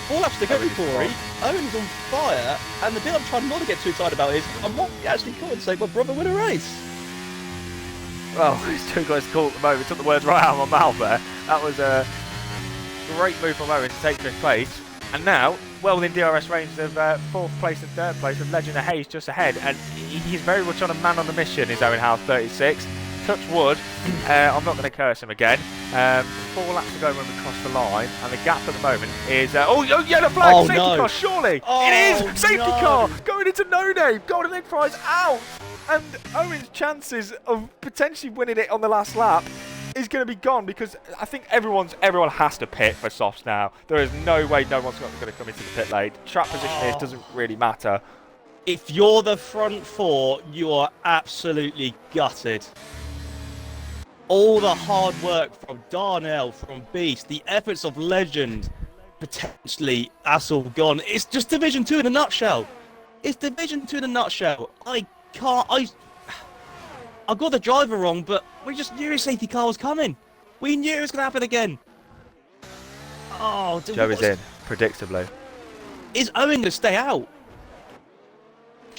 4 laps to go for Corey. Owen's on fire. And the bit I'm trying not to get too excited about is I might actually call and say, well, brother, win a race. Well, it's too close to call at the moment. Took the words right out of my mouth there. That was a great move from Owen to take 5th place. And now, well within DRS range of 4th place and 3rd place, with Legend of Hayes just ahead. And he's very much on a man on the mission, is Owen Howe 36. Touch wood. I'm not going to curse him again. 4 laps to go when we cross the line. And the gap at the moment is... yellow flag! Oh, safety car, surely! It is! Safety car! Going into no name! Golden egg prize out! And Owen's chances of potentially winning it on the last lap is going to be gone, because I think everyone has to pit for softs now. There is no way no one's going to come into the pit lane. Track position here doesn't really matter. If you're the front 4, you are absolutely gutted. All the hard work from Darnell, from Beast, the efforts of Legend, potentially, that's all gone. It's just Division 2 in a nutshell. It's Division 2 in a nutshell. I got the driver wrong, but we just knew his safety car was coming. We knew it was going to happen again. Oh, Joe is in, predictably. Is Owen going to stay out?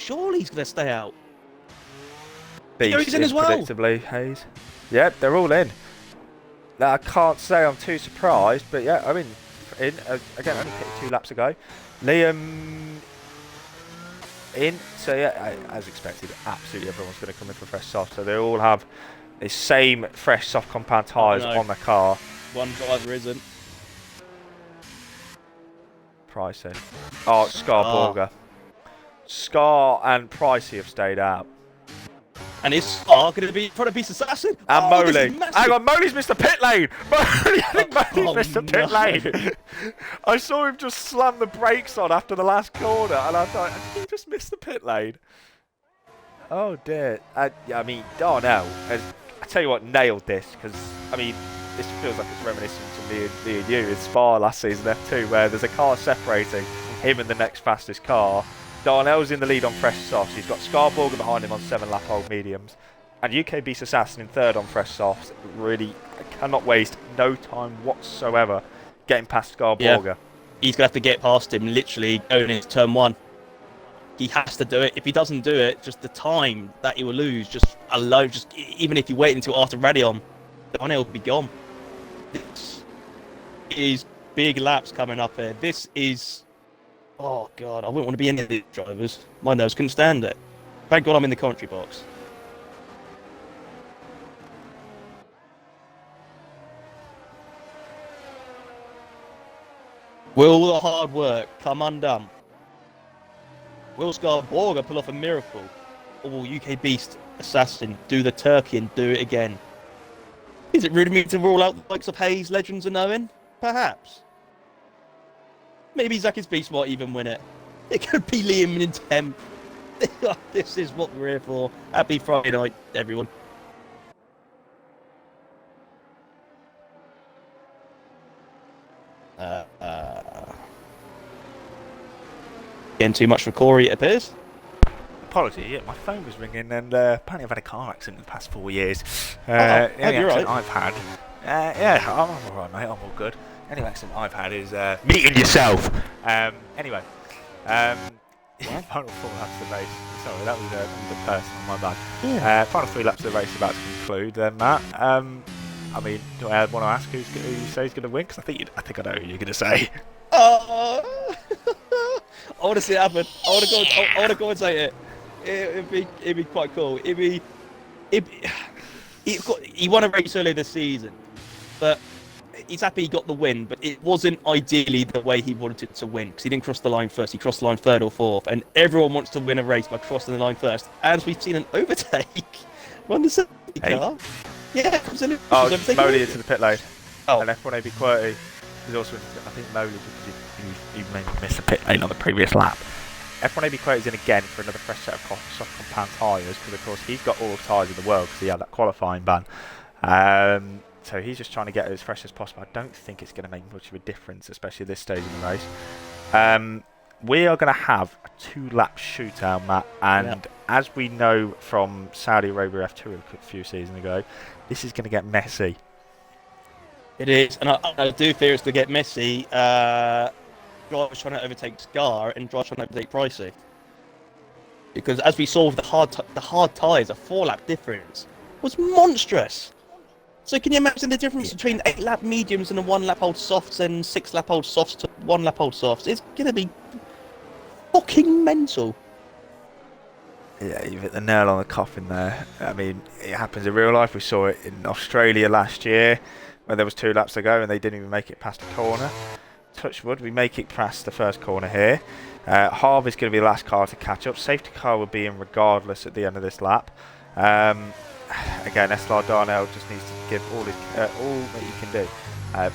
Surely he's going to stay out. Beast he's in as well. predictably, Hayes. Yep, they're all in. Now, I can't say I'm too surprised, but yeah, I mean, in again, only pitted 2 laps ago. Liam in, so yeah, as expected, absolutely everyone's going to come in for fresh soft. So they all have the same fresh soft compound tyres on the car. One driver isn't. Pricey. Oh, Scar Borger. Scar and Pricey have stayed out. And is Scar going to be in front of Beast Assassin? And Moley. Hang on, Moley's missed the pit lane. Moley, I think Moley's missed the pit lane. I saw him just slam the brakes on after the last corner, and I thought, did he just miss the pit lane? Oh dear. I mean, Darnell, I tell you what, nailed this, because, I mean, this feels like it's reminiscent to me and you in Spa last season F2, where there's a car separating him and the next fastest car. Darnell's in the lead on fresh softs. He's got Scarborger behind him on 7-lap-old mediums. And UK Beast Assassin in third on fresh softs. Really cannot waste no time whatsoever getting past Scarborger. Yeah. He's going to have to get past him literally going into turn 1. He has to do it. If he doesn't do it, just the time that he will lose, just alone, just even if you wait until after Radion, Darnell will be gone. This is big laps coming up here. This is... Oh, God, I wouldn't want to be any of these drivers. My nose couldn't stand it. Thank God I'm in the commentary box. Will the hard work come undone? Will Scarborger pull off a miracle? Or will UK Beast Assassin do the turkey and do it again? Is it rude of me to rule out the likes of Hayes, Legends and Owen? Perhaps. Maybe Zacky's Beast might even win it. It could be Liam in 10th. This is what we're here for. Happy Friday night, everyone. Getting too much for Corey, it appears. Apology, yeah, my phone was ringing, and apparently I've had a car accident in the past 4 years. You're right. I've had. Yeah, I'm alright, mate. I'm all good. Any accident I've had is meeting yourself. Anyway, final 4 laps of the race. Sorry, that was a personal, my bad. Yeah. Final 3 laps of the race about to conclude. Then Matt, I mean, do I want to ask who you say is going to win? Because I think I know who you're going to say. I want to see it happen. I want to go and say it. It'd be quite cool. He won a race earlier this season, but he's happy he got the win. But it wasn't ideally the way he wanted to win, because he didn't cross the line first. He crossed the line 3rd or 4th, and everyone wants to win a race by crossing the line first. As we've seen an overtake on the safety car. Yeah, comes in. Moley into the pit lane. Oh, and F1 AB Quirty is also in, I think Moley, because he maybe missed the pit lane on the previous lap. F1 AB Quirty's in again for another fresh set of soft compound tyres, because of course he's got all the tyres in the world because he had that qualifying ban. So he's just trying to get it as fresh as possible. I don't think it's going to make much of a difference, especially at this stage in the race. We are going to have a 2-lap shootout, Matt, and as we know from Saudi Arabia F2 a few seasons ago, this is going to get messy. It is, and I do fear it's to get messy. Drivers trying to overtake Scar and drivers trying to overtake Pricey. Because as we saw with the hard tyres, a 4-lap difference was monstrous. So can you imagine the difference between 8-lap mediums and the 1-lap-old softs and 6-lap-old softs to 1-lap-old softs? It's going to be fucking mental. Yeah, you've hit the nail on the coffin there. I mean, it happens in real life. We saw it in Australia last year, where there was 2 laps to go and they didn't even make it past a corner. Touch wood, we make it past the first corner here. Harvey's going to be the last car to catch up. Safety car will be in regardless at the end of this lap. Again, SLR Darnell just needs to give all that he can do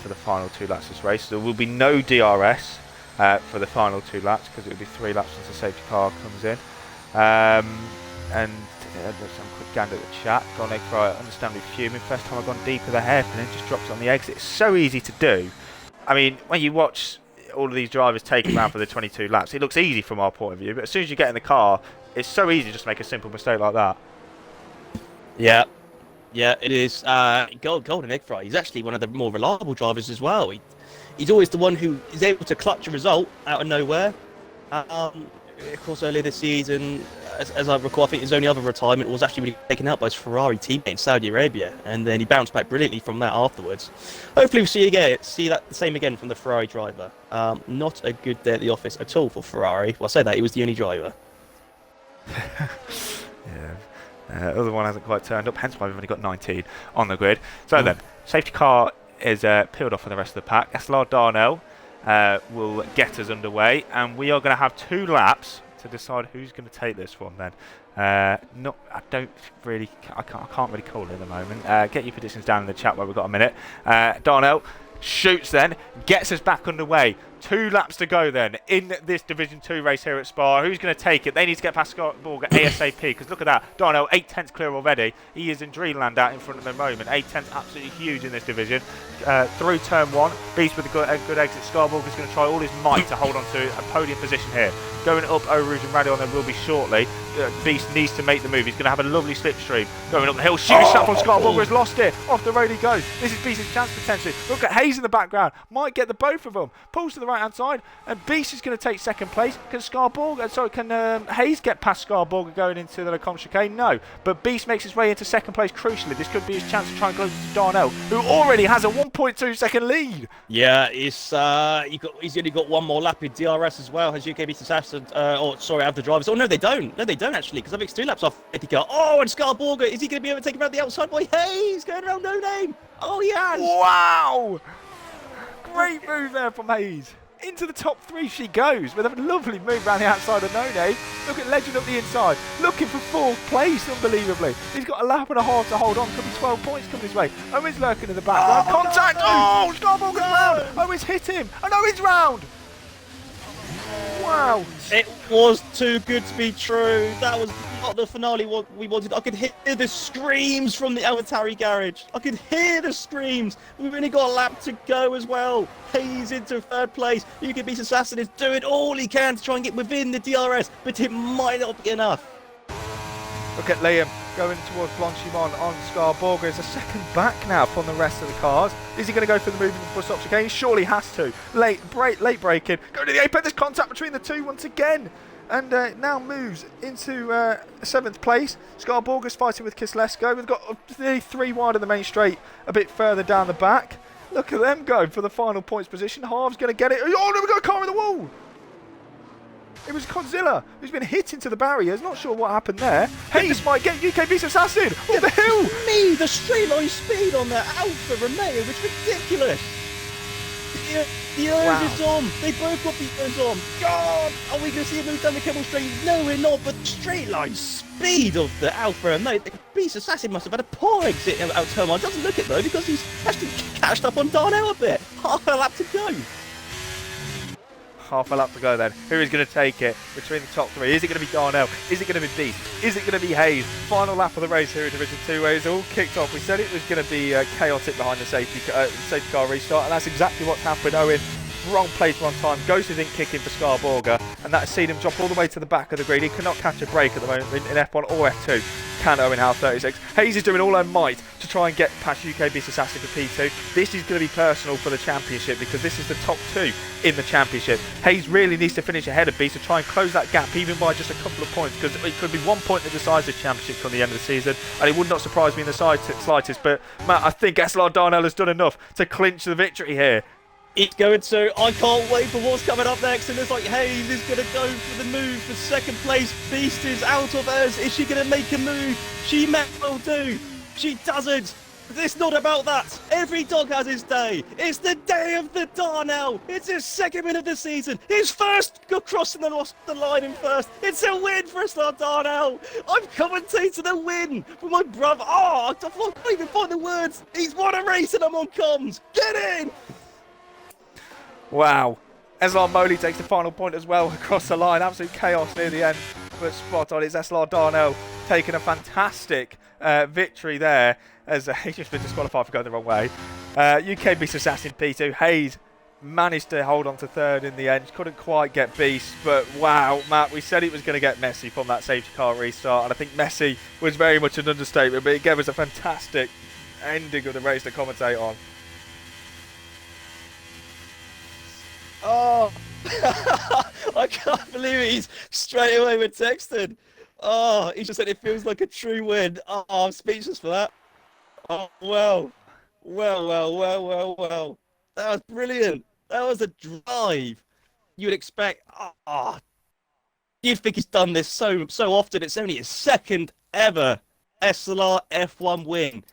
for the final 2 laps of this race. There will be no DRS for the final 2 laps, because it will be 3 laps once the safety car comes in. And some quick gander at the chat. Gone egg fry, understandably fuming. First time I've gone deep with a hairpin and just dropped it on the exit. It's so easy to do. I mean, when you watch all of these drivers taking around for the 22 laps, it looks easy from our point of view, but as soon as you get in the car, it's so easy to just make a simple mistake like that. Yeah, it is. Golden Egg Fry, he's actually one of the more reliable drivers as well. He's always the one who is able to clutch a result out of nowhere. of course, earlier this season, as I recall, I think his only other retirement was actually when he was taken out by his Ferrari teammate in Saudi Arabia, and then he bounced back brilliantly from that afterwards. Hopefully, we'll see that the same again from the Ferrari driver. Not a good day at the office at all for Ferrari. Well, I say that he was the only driver. Yeah. Other one hasn't quite turned up, hence why we've only got 19 on the grid. So then, safety car is peeled off from the rest of the pack. SLR Darnell will get us underway, and we are going to have 2 laps to decide who's going to take this one then. I can't really call it at the moment. Get your predictions down in the chat while we've got a minute. Darnell shoots then, gets us back underway. 2 laps to go then in this Division 2 race here at Spa. Who's going to take it? They need to get past Scott Borger ASAP, because look at that. Darnell, 8/10 clear already. He is in Dreamland out in front of the moment. 8/10 absolutely huge in this division. Through turn 1, Beast with a good exit. Scarborg is going to try all his might to hold on to a podium position here. Going up Eau Rouge and Radion there will be shortly. Beast needs to make the move. He's going to have a lovely slipstream. Going up the hill, shooting shot from Scarborg has lost it. Off the road he goes. This is Beast's chance potentially. Look at Hayes in the background. Might get the both of them. Pulls to the right hand side, and Beast is going to take second place. Can Hayes get past Scarborg going into the Lecombe chicane? No, but Beast makes his way into second place crucially. This could be his chance to try and close to Darnell, who already has a 1.2 second lead. Yeah, he's only got one more lap in DRS as well. Has UK beat Assassin? Have the drivers? Oh no, they don't. No, they don't actually, because I think it's 2 laps off Eddie car. Oh, and Scarborger, is he going to be able to take him around the outside? Boy, Hayes going around No Name. Oh, he has. Wow! Great move there from Hayes. Into the top 3 she goes with a lovely move around the outside of No Name. Look at Legend up the inside, looking for 4th place, unbelievably. He's got a lap and a half to hold on. Could be 12 points coming his way. Owen's lurking in the background. Contact! Oh, Scarborger's round! Owen's hit him, and Owen's round! Wow! It was too good to be true. That was not the finale we wanted. I could hear the screams from the Avatari garage. I could hear the screams. We've only got a lap to go as well. Hayes into 3rd place. UK Beast Assassin is doing all he can to try and get within the DRS, but it might not be enough. Look at Liam going towards Blanchimont on Scarborger. It's a second back now from the rest of the cars. Is he going to go for the move in the bus stop chicane? He surely has to. Late braking. Going to the apex. There's contact between the 2 once again. And now moves into 7th place. Scarborger's fighting with Kislesko. We've got nearly 3 wide of the main straight, a bit further down the back. Look at them go for the final points position. Harv's going to get it. Oh, no, we've got a car in the wall. It was Godzilla who's been hit into the barriers. Not sure what happened there. Hayes might get UK Beast Assassin. Oh, the hill. The straight line speed on that Alfa Romeo was ridiculous. The urge is on. They both got the urge on. God, are we going to see a move down the Kemmel Straight? No, we're not. But the straight line speed of the Alfa Romeo, the Beast Assassin must have had a poor exit out turn 1. Doesn't look it though, because he's actually catched up on Darnell a bit. Half a lap to go. Half a lap to go then. Who is going to take it between the top 3? Is it going to be Darnell? Is it going to be Beast? Is it going to be Hayes? Final lap of the race here in Division 2 where it's all kicked off. We said it was going to be chaotic behind the safety car restart, and that's exactly what's happened. Owen, wrong place, wrong time. Ghost didn't kick in for Scarborger, and that has seen him drop all the way to the back of the grid. He cannot catch a break at the moment in F1 or F2. Can Owen Howe 36. Hayes is doing all her might to try and get past UK Beast Assassin for P2. This is going to be personal for the championship, because this is the top 2 in the championship. Hayes really needs to finish ahead of Beast to try and close that gap, even by just a couple of points, because it could be 1 point that decides the championship from the end of the season, and it would not surprise me in the slightest. But Matt, I think SLR Darnell has done enough to clinch the victory here. It's going to. I can't wait for what's coming up next. And it's like Hayes is going to go for the move for 2nd place. Beast is out of hers. Is she going to make a move? She may well do. She doesn't. It's not about that. Every dog has his day. It's the day of the Darnell. It's his 2nd win of the season. His first crossing the line in first. It's a win for SLR Darnell. I'm commentating the win for my brother. Oh, I can't even find the words. He's won a race and I'm on comms. Get in. Wow. SLR Moley takes the final point as well across the line. Absolute chaos near the end, but spot on. It's SLR Darnell taking a fantastic victory there, as he's just been disqualified for going the wrong way. UK Beast Assassin P2. Hayes managed to hold on to 3rd in the end. Couldn't quite get Beast, but wow, Matt, we said it was going to get messy from that safety car restart, and I think messy was very much an understatement, but it gave us a fantastic ending of the race to commentate on. Oh, I can't believe it. He's straight away with texted. Oh, he just said it feels like a true win. Oh, I'm speechless for that. Oh, well. That was brilliant. That was a drive. You'd expect. Oh, you'd think he's done this so often. It's only his second ever SLR F1 win.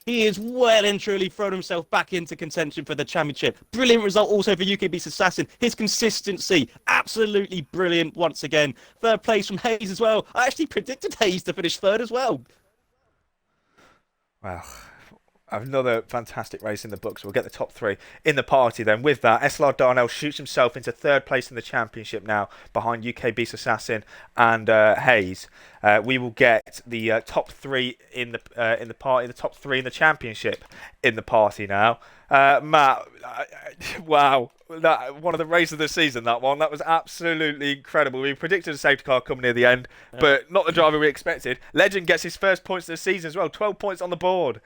He is well and truly thrown himself back into contention for the championship. Brilliant result also for UK Beast Assassin. His consistency, absolutely brilliant once again. Third place from Hayes as well. I actually predicted Hayes to finish third as well. Wow. Another fantastic race in the books. We'll get the top 3 in the party then. With that, SLR Darnell shoots himself into third place in the championship now, behind UK Beast Assassin and Hayes. We will get the top 3 in the party, the top 3 in the championship in the party now. Matt, wow, that one of the races of the season. That was absolutely incredible. We predicted a safety car coming near the end, but not the driver we expected. Legend gets his first points of the season as well. 12 points on the board.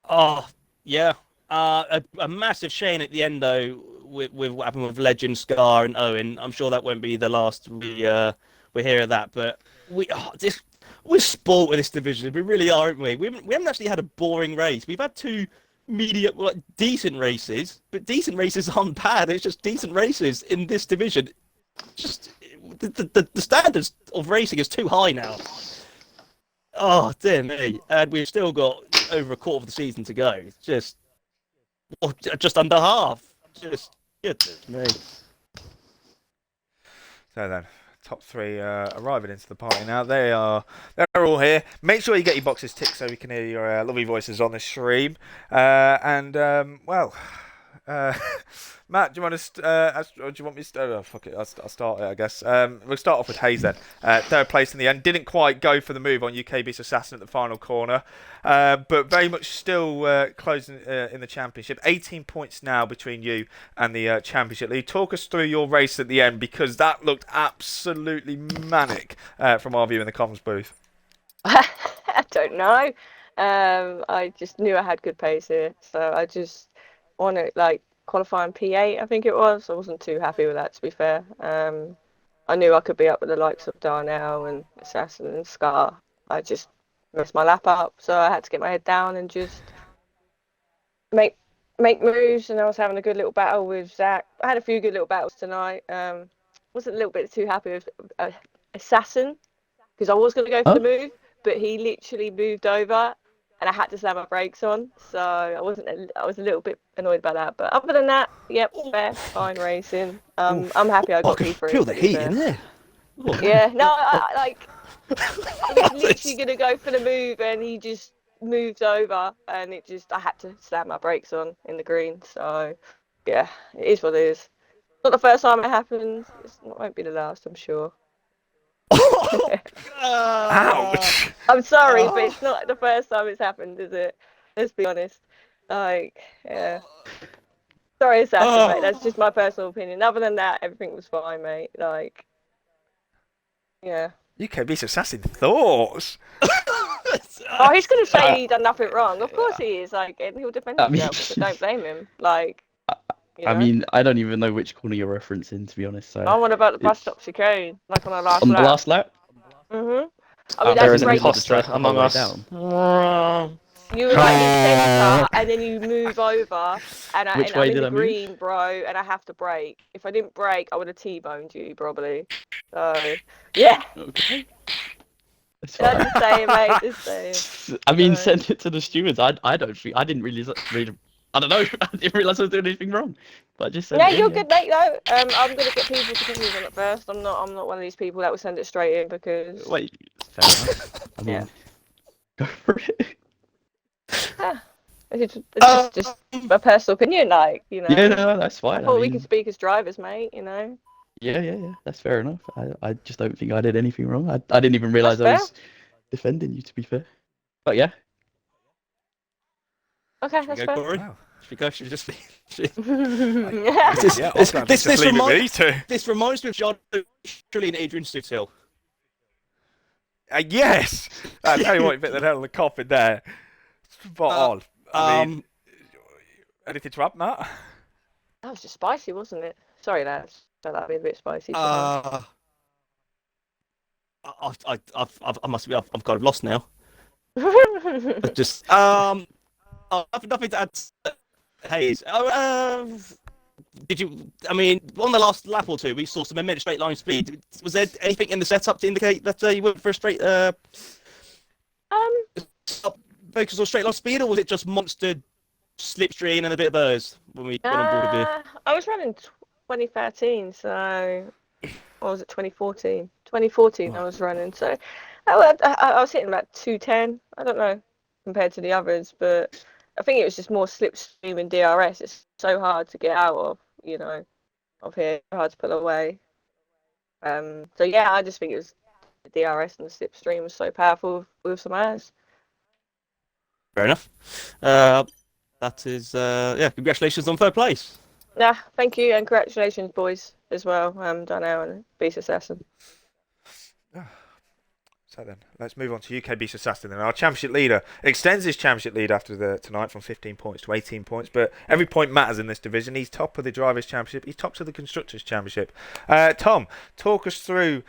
Oh, yeah. A massive shame at the end, though, with what happened with Legend, Scar, and Owen. I'm sure that won't be the last we hear of that. But we're sport with this division. We really are, aren't we? We haven't actually had a boring race. We've had 2 decent races, but decent races aren't bad. It's just decent races in this division. Just the standards of racing is too high now. Oh, dear me. And we've still got over a quarter of the season to go. It's just under half. Just goodness me. So then, top 3 arriving into the party now. They're all here. Make sure you get your boxes ticked so we can hear your lovely voices on the stream. Matt, do you want to? Or do you want me to? Oh, fuck it, I'll start it, I guess. We'll start off with Hayes then. Third place in the end. Didn't quite go for the move on UK Beast Assassin at the final corner, but very much still closing in the championship. 18 points now between you and the championship lead. Talk us through your race at the end, because that looked absolutely manic from our view in the comms booth. I don't know. I just knew I had good pace here, so I just wanted qualifying P8, I think it was. I wasn't too happy with that, to be fair. I knew I could be up with the likes of Darnell and Assassin and Scar. I just messed my lap up, so I had to get my head down and just make moves. And I was having a good little battle with Zach. I had a few good little battles tonight. Wasn't a little bit too happy with Assassin, because I was going to go for the move, but he literally moved over and I had to slam my brakes on, so I was a little bit annoyed about that. But other than that, yep, fair, fine racing. I'm happy I got P3. Feel the heat in there. Yeah, no, I was literally gonna go for the move, and he just moved over, and I had to slam my brakes on in the green. So yeah, it is what it is. Not the first time it happens. It won't be the last, I'm sure. Ouch! I'm sorry, but it's not the first time it's happened, is it? Let's be honest. Yeah. Sorry, Assassin, mate. That's just my personal opinion. Other than that, everything was fine, mate. Yeah. UK Beast Assassin thoughts. Oh, he's gonna say he done nothing wrong. Of course he is. And he'll defend himself. But don't blame him. I mean, I don't even know which corner you're referencing, to be honest. So. I want about the bus stop chicane, on the last lap. On the last lap? Mhm. I mean, There is that's an great. imposter among us. You were like in centre, and then you move over, and I'm in the green, bro, and I have to brake. If I didn't brake, I would have T-boned you, probably. So, yeah. Okay. Just saying, mate. Just saying. I mean, send it to the stewards. I didn't really. I don't know. I didn't realise I was doing anything wrong. But just yeah, you're good, mate. Though. I'm gonna get people's opinions on it first. I'm not one of these people that will send it straight in because. Wait. Fair enough. I mean, go for it. It's just my personal opinion, Yeah, no, that's fine. I thought we could speak as drivers, mate. Yeah. That's fair enough. I just don't think I did anything wrong. I didn't even realise I was defending you, to be fair. But yeah. Okay, that's fair. Wow. Should just be. This reminds me of John Shirley and Adrian Stuthill. Yes! I tell you what, you bit the nail on the coffin there. Spot on. I mean, anything to add, Matt? That was just spicy, wasn't it? Sorry, lads. So that'd be a bit spicy. To I must be. I've kind of lost now. be Just nothing to add. Hayes. Did you? I mean, on the last lap or two, we saw some immense straight line speed. Was there anything in the setup to indicate that you went for a straight focus on straight line speed, or was it just monster slipstream and a bit of buzz when we went on board with you? I was running 2013, so or was it 2014? 2014 I was running, so I was hitting about 210. I don't know compared to the others, but I think it was just more slipstream and DRS. It's so hard to get out of, of here, hard to pull away. So yeah, I just think it was the DRS and the slipstream was so powerful with some airs. Fair enough. That is, congratulations on third place. Yeah, thank you, and congratulations, boys, as well, Darnell and Beast Assassin. So then, let's move on to UK Beast Assassin. And our championship leader extends his championship lead after tonight from 15 points to 18 points. But every point matters in this division. He's top of the Drivers' Championship. He's top of the Constructors' Championship. Tom, talk us through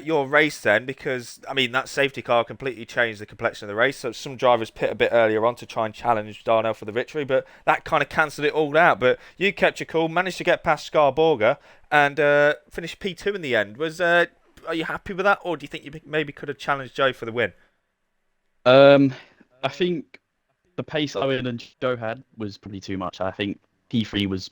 your race then, because, I mean, that safety car completely changed the complexion of the race. So some drivers pit a bit earlier on to try and challenge Darnell for the victory, but that kind of cancelled it all out. But you kept your cool, managed to get past Scarborga and finished P2 in the end. Are you happy with that, or do you think you maybe could have challenged Joe for the win? I think the pace Owen and Joe had was probably too much. I think P3 was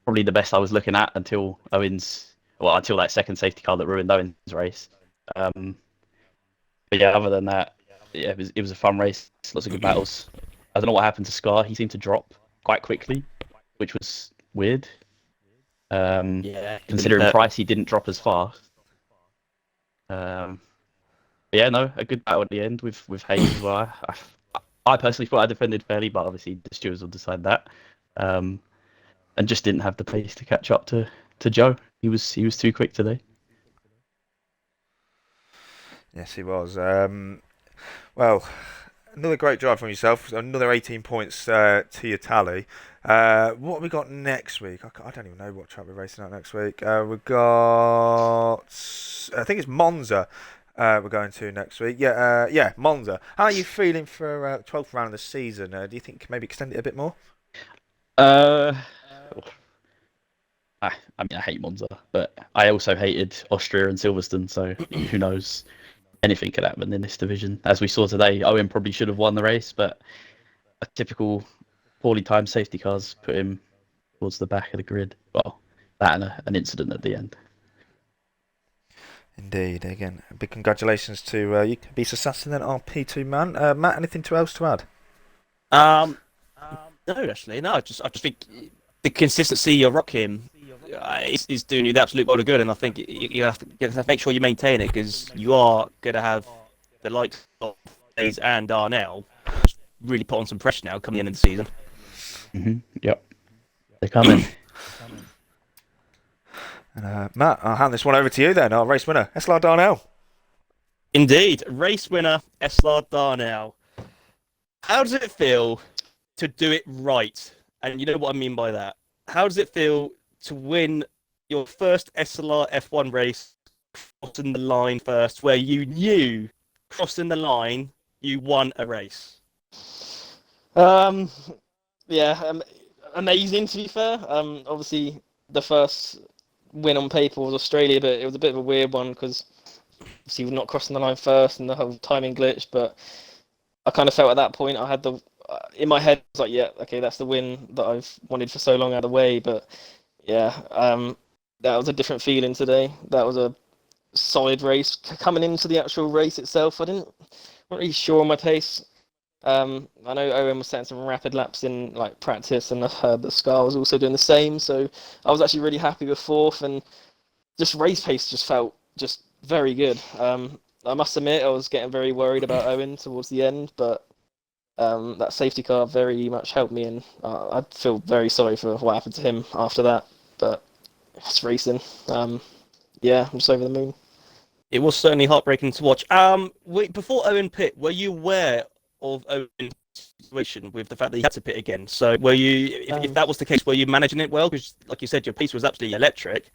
probably the best I was looking at until that second safety car that ruined Owen's race. But yeah, other than that, yeah, it was a fun race. Lots of good battles. I don't know what happened to Scar. He seemed to drop quite quickly, which was weird. Considering Price, he didn't drop as fast. A good battle at the end with Hayes as well. I personally thought I defended fairly, but obviously the stewards will decide that. And just didn't have the pace to catch up to Joe. He was too quick today. Yes, he was. Well, another great drive from yourself. Another 18 points to your tally. What have we got next week? I don't even know what track we're racing at next week. We've got, I think it's Monza. We're going to next week. Yeah, Monza. How are you feeling for 12th round of the season? Do you think maybe extend it a bit more? I hate Monza, but I also hated Austria and Silverstone, so who knows? Anything could happen in this division. As we saw today, Owen probably should have won the race, but a typical poorly timed safety cars put him towards the back of the grid. Well, that and an incident at the end. Indeed. Again, big congratulations to you, Beast Assassin, and our P2 man. Matt, anything else to add? No, actually, no. I just think the consistency of Rockham is doing you the absolute world of good, and I think you have to make sure you maintain it, because you are going to have the likes of Hayes and Darnell really put on some pressure now coming in the season. Mm-hmm. Yep, they're coming. And Matt, I'll hand this one over to you then. Our race winner, SLR Darnell. Indeed, race winner SLR Darnell. How does it feel to do it right? And you know what I mean by that. How does it feel to win your first SLR F1 race, crossing the line first, where you knew crossing the line you won a race? Amazing to be fair. Obviously the first win on paper was Australia, but it was a bit of a weird one because obviously we're not crossing the line first and the whole timing glitch. But I kind of felt at that point I had in my head, I was like, yeah, okay, that's the win that I've wanted for so long out of the way. But yeah, that was a different feeling today. That was a solid race. Coming into the actual race itself, I wasn't really sure on my pace. I know Owen was setting some rapid laps in like practice, and I've heard that Scar was also doing the same. So I was actually really happy with fourth, and just race pace just felt just very good. I must admit I was getting very worried about Owen towards the end, but that safety car very much helped me, and I feel very sorry for what happened to him after that. But it's racing. I'm just over the moon. It was certainly heartbreaking to watch. Before Owen pit, were you aware of Owen's situation with the fact that he had to pit again? So were you, if that was the case, were you managing it well? Because like you said, your pace was absolutely electric.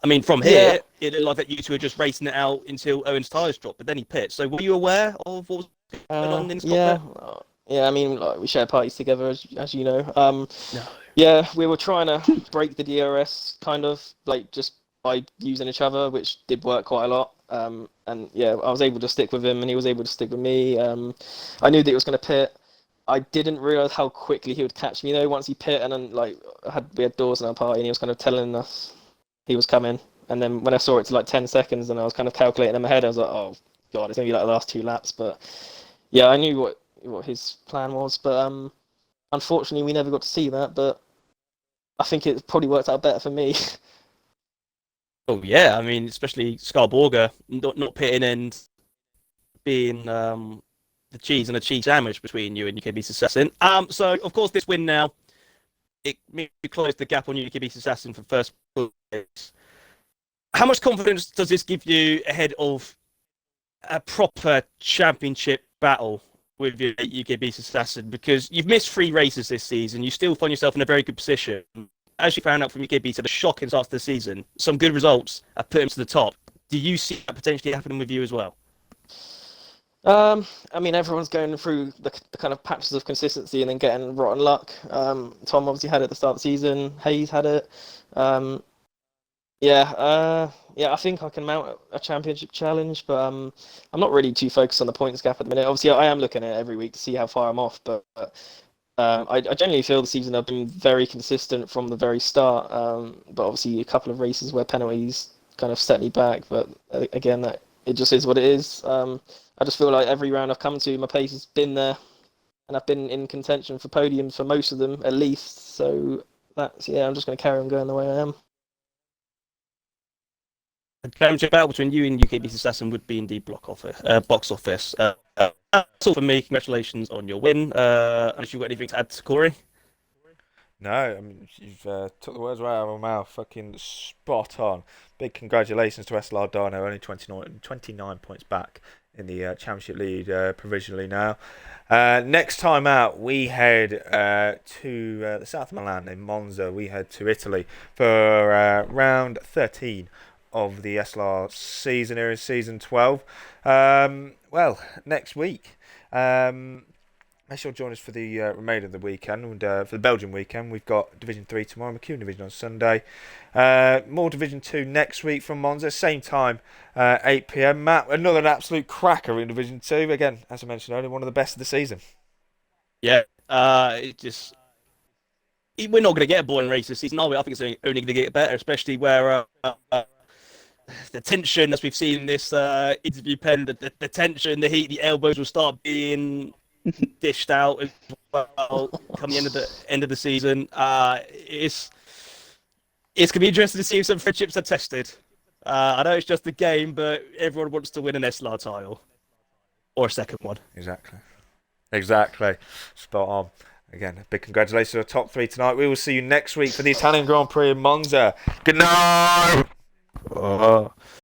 I mean, from here, it looked like that you two were just racing it out until Owen's tyres dropped, but then he pit. So were you aware of what was going on in yeah, Scotland? yeah. I mean, like, we share parties together, as you know. No. Yeah, we were trying to break the DRS kind of like just by using each other, which did work quite a lot. And yeah, I was able to stick with him, and he was able to stick with me. I knew that he was going to pit. I didn't realize how quickly he would catch me though. Once he pit, and then like we had doors in our party, and he was kind of telling us he was coming. And then when I saw it to like 10 seconds, and I was kind of calculating in my head, I was like, oh god, it's gonna be like the last 2 laps. But yeah, I knew what his plan was, but unfortunately we never got to see that. But I think it probably worked out better for me. Oh yeah, I mean, especially Scarborga not pitting and being the cheese and a cheese sandwich between you and UKB's Assassin. So of course this win now, it maybe closed the gap on UKB's Assassin for first place. How much confidence does this give you ahead of a proper championship battle with your UKB's Assassin? Because you've missed 3 races this season, you still find yourself in a very good position. As you found out from UKB, had a shocking start to the season. Some good results have put him to the top. Do you see that potentially happening with you as well? I mean, everyone's going through the kind of patches of consistency and then getting rotten luck. Tom obviously had it at the start of the season. Hayes had it. Yeah, I think I can mount a championship challenge, but I'm not really too focused on the points gap at the minute. Obviously, I am looking at it every week to see how far I'm off, but I generally feel the season I've been very consistent from the very start. But obviously, a couple of races where penalties kind of set me back. But again, that it just is what it is. I just feel like every round I've come to, my pace has been there, and I've been in contention for podiums for most of them at least. So I'm just going to carry on going the way I am. A championship battle between you and UKB's Assassin would be indeed box office. That's all for me. Congratulations on your win. Unless you've got anything to add to Corey? No, I mean, you've took the words right out of my mouth. Fucking spot on. Big congratulations to SLR Dino, only 29 points back in the championship lead provisionally now. Next time out, we head to the south of Milan in Monza. We head to Italy for round 13 of the SLR season here in season 12. Well, next week. Make sure to join us for the remainder of the weekend. And for the Belgian weekend, we've got Division 3 tomorrow, McEwen Division on Sunday. More Division 2 next week from Monza, same time, 8 p.m. Matt, another absolute cracker in Division 2. Again, as I mentioned earlier, one of the best of the season. Yeah, we're not going to get a boring race this season, are we? I think it's only going to get better, especially where the tension, as we've seen in this interview pen, the tension, the heat, the elbows will start being dished out as well come the end of the season. It's going to be interesting to see if some friendships are tested. I know it's just a game, but everyone wants to win an SLR title or a second one. Exactly. Spot on. Again, big congratulations to our top 3 tonight. We will see you next week for the Italian Grand Prix in Monza. Good night.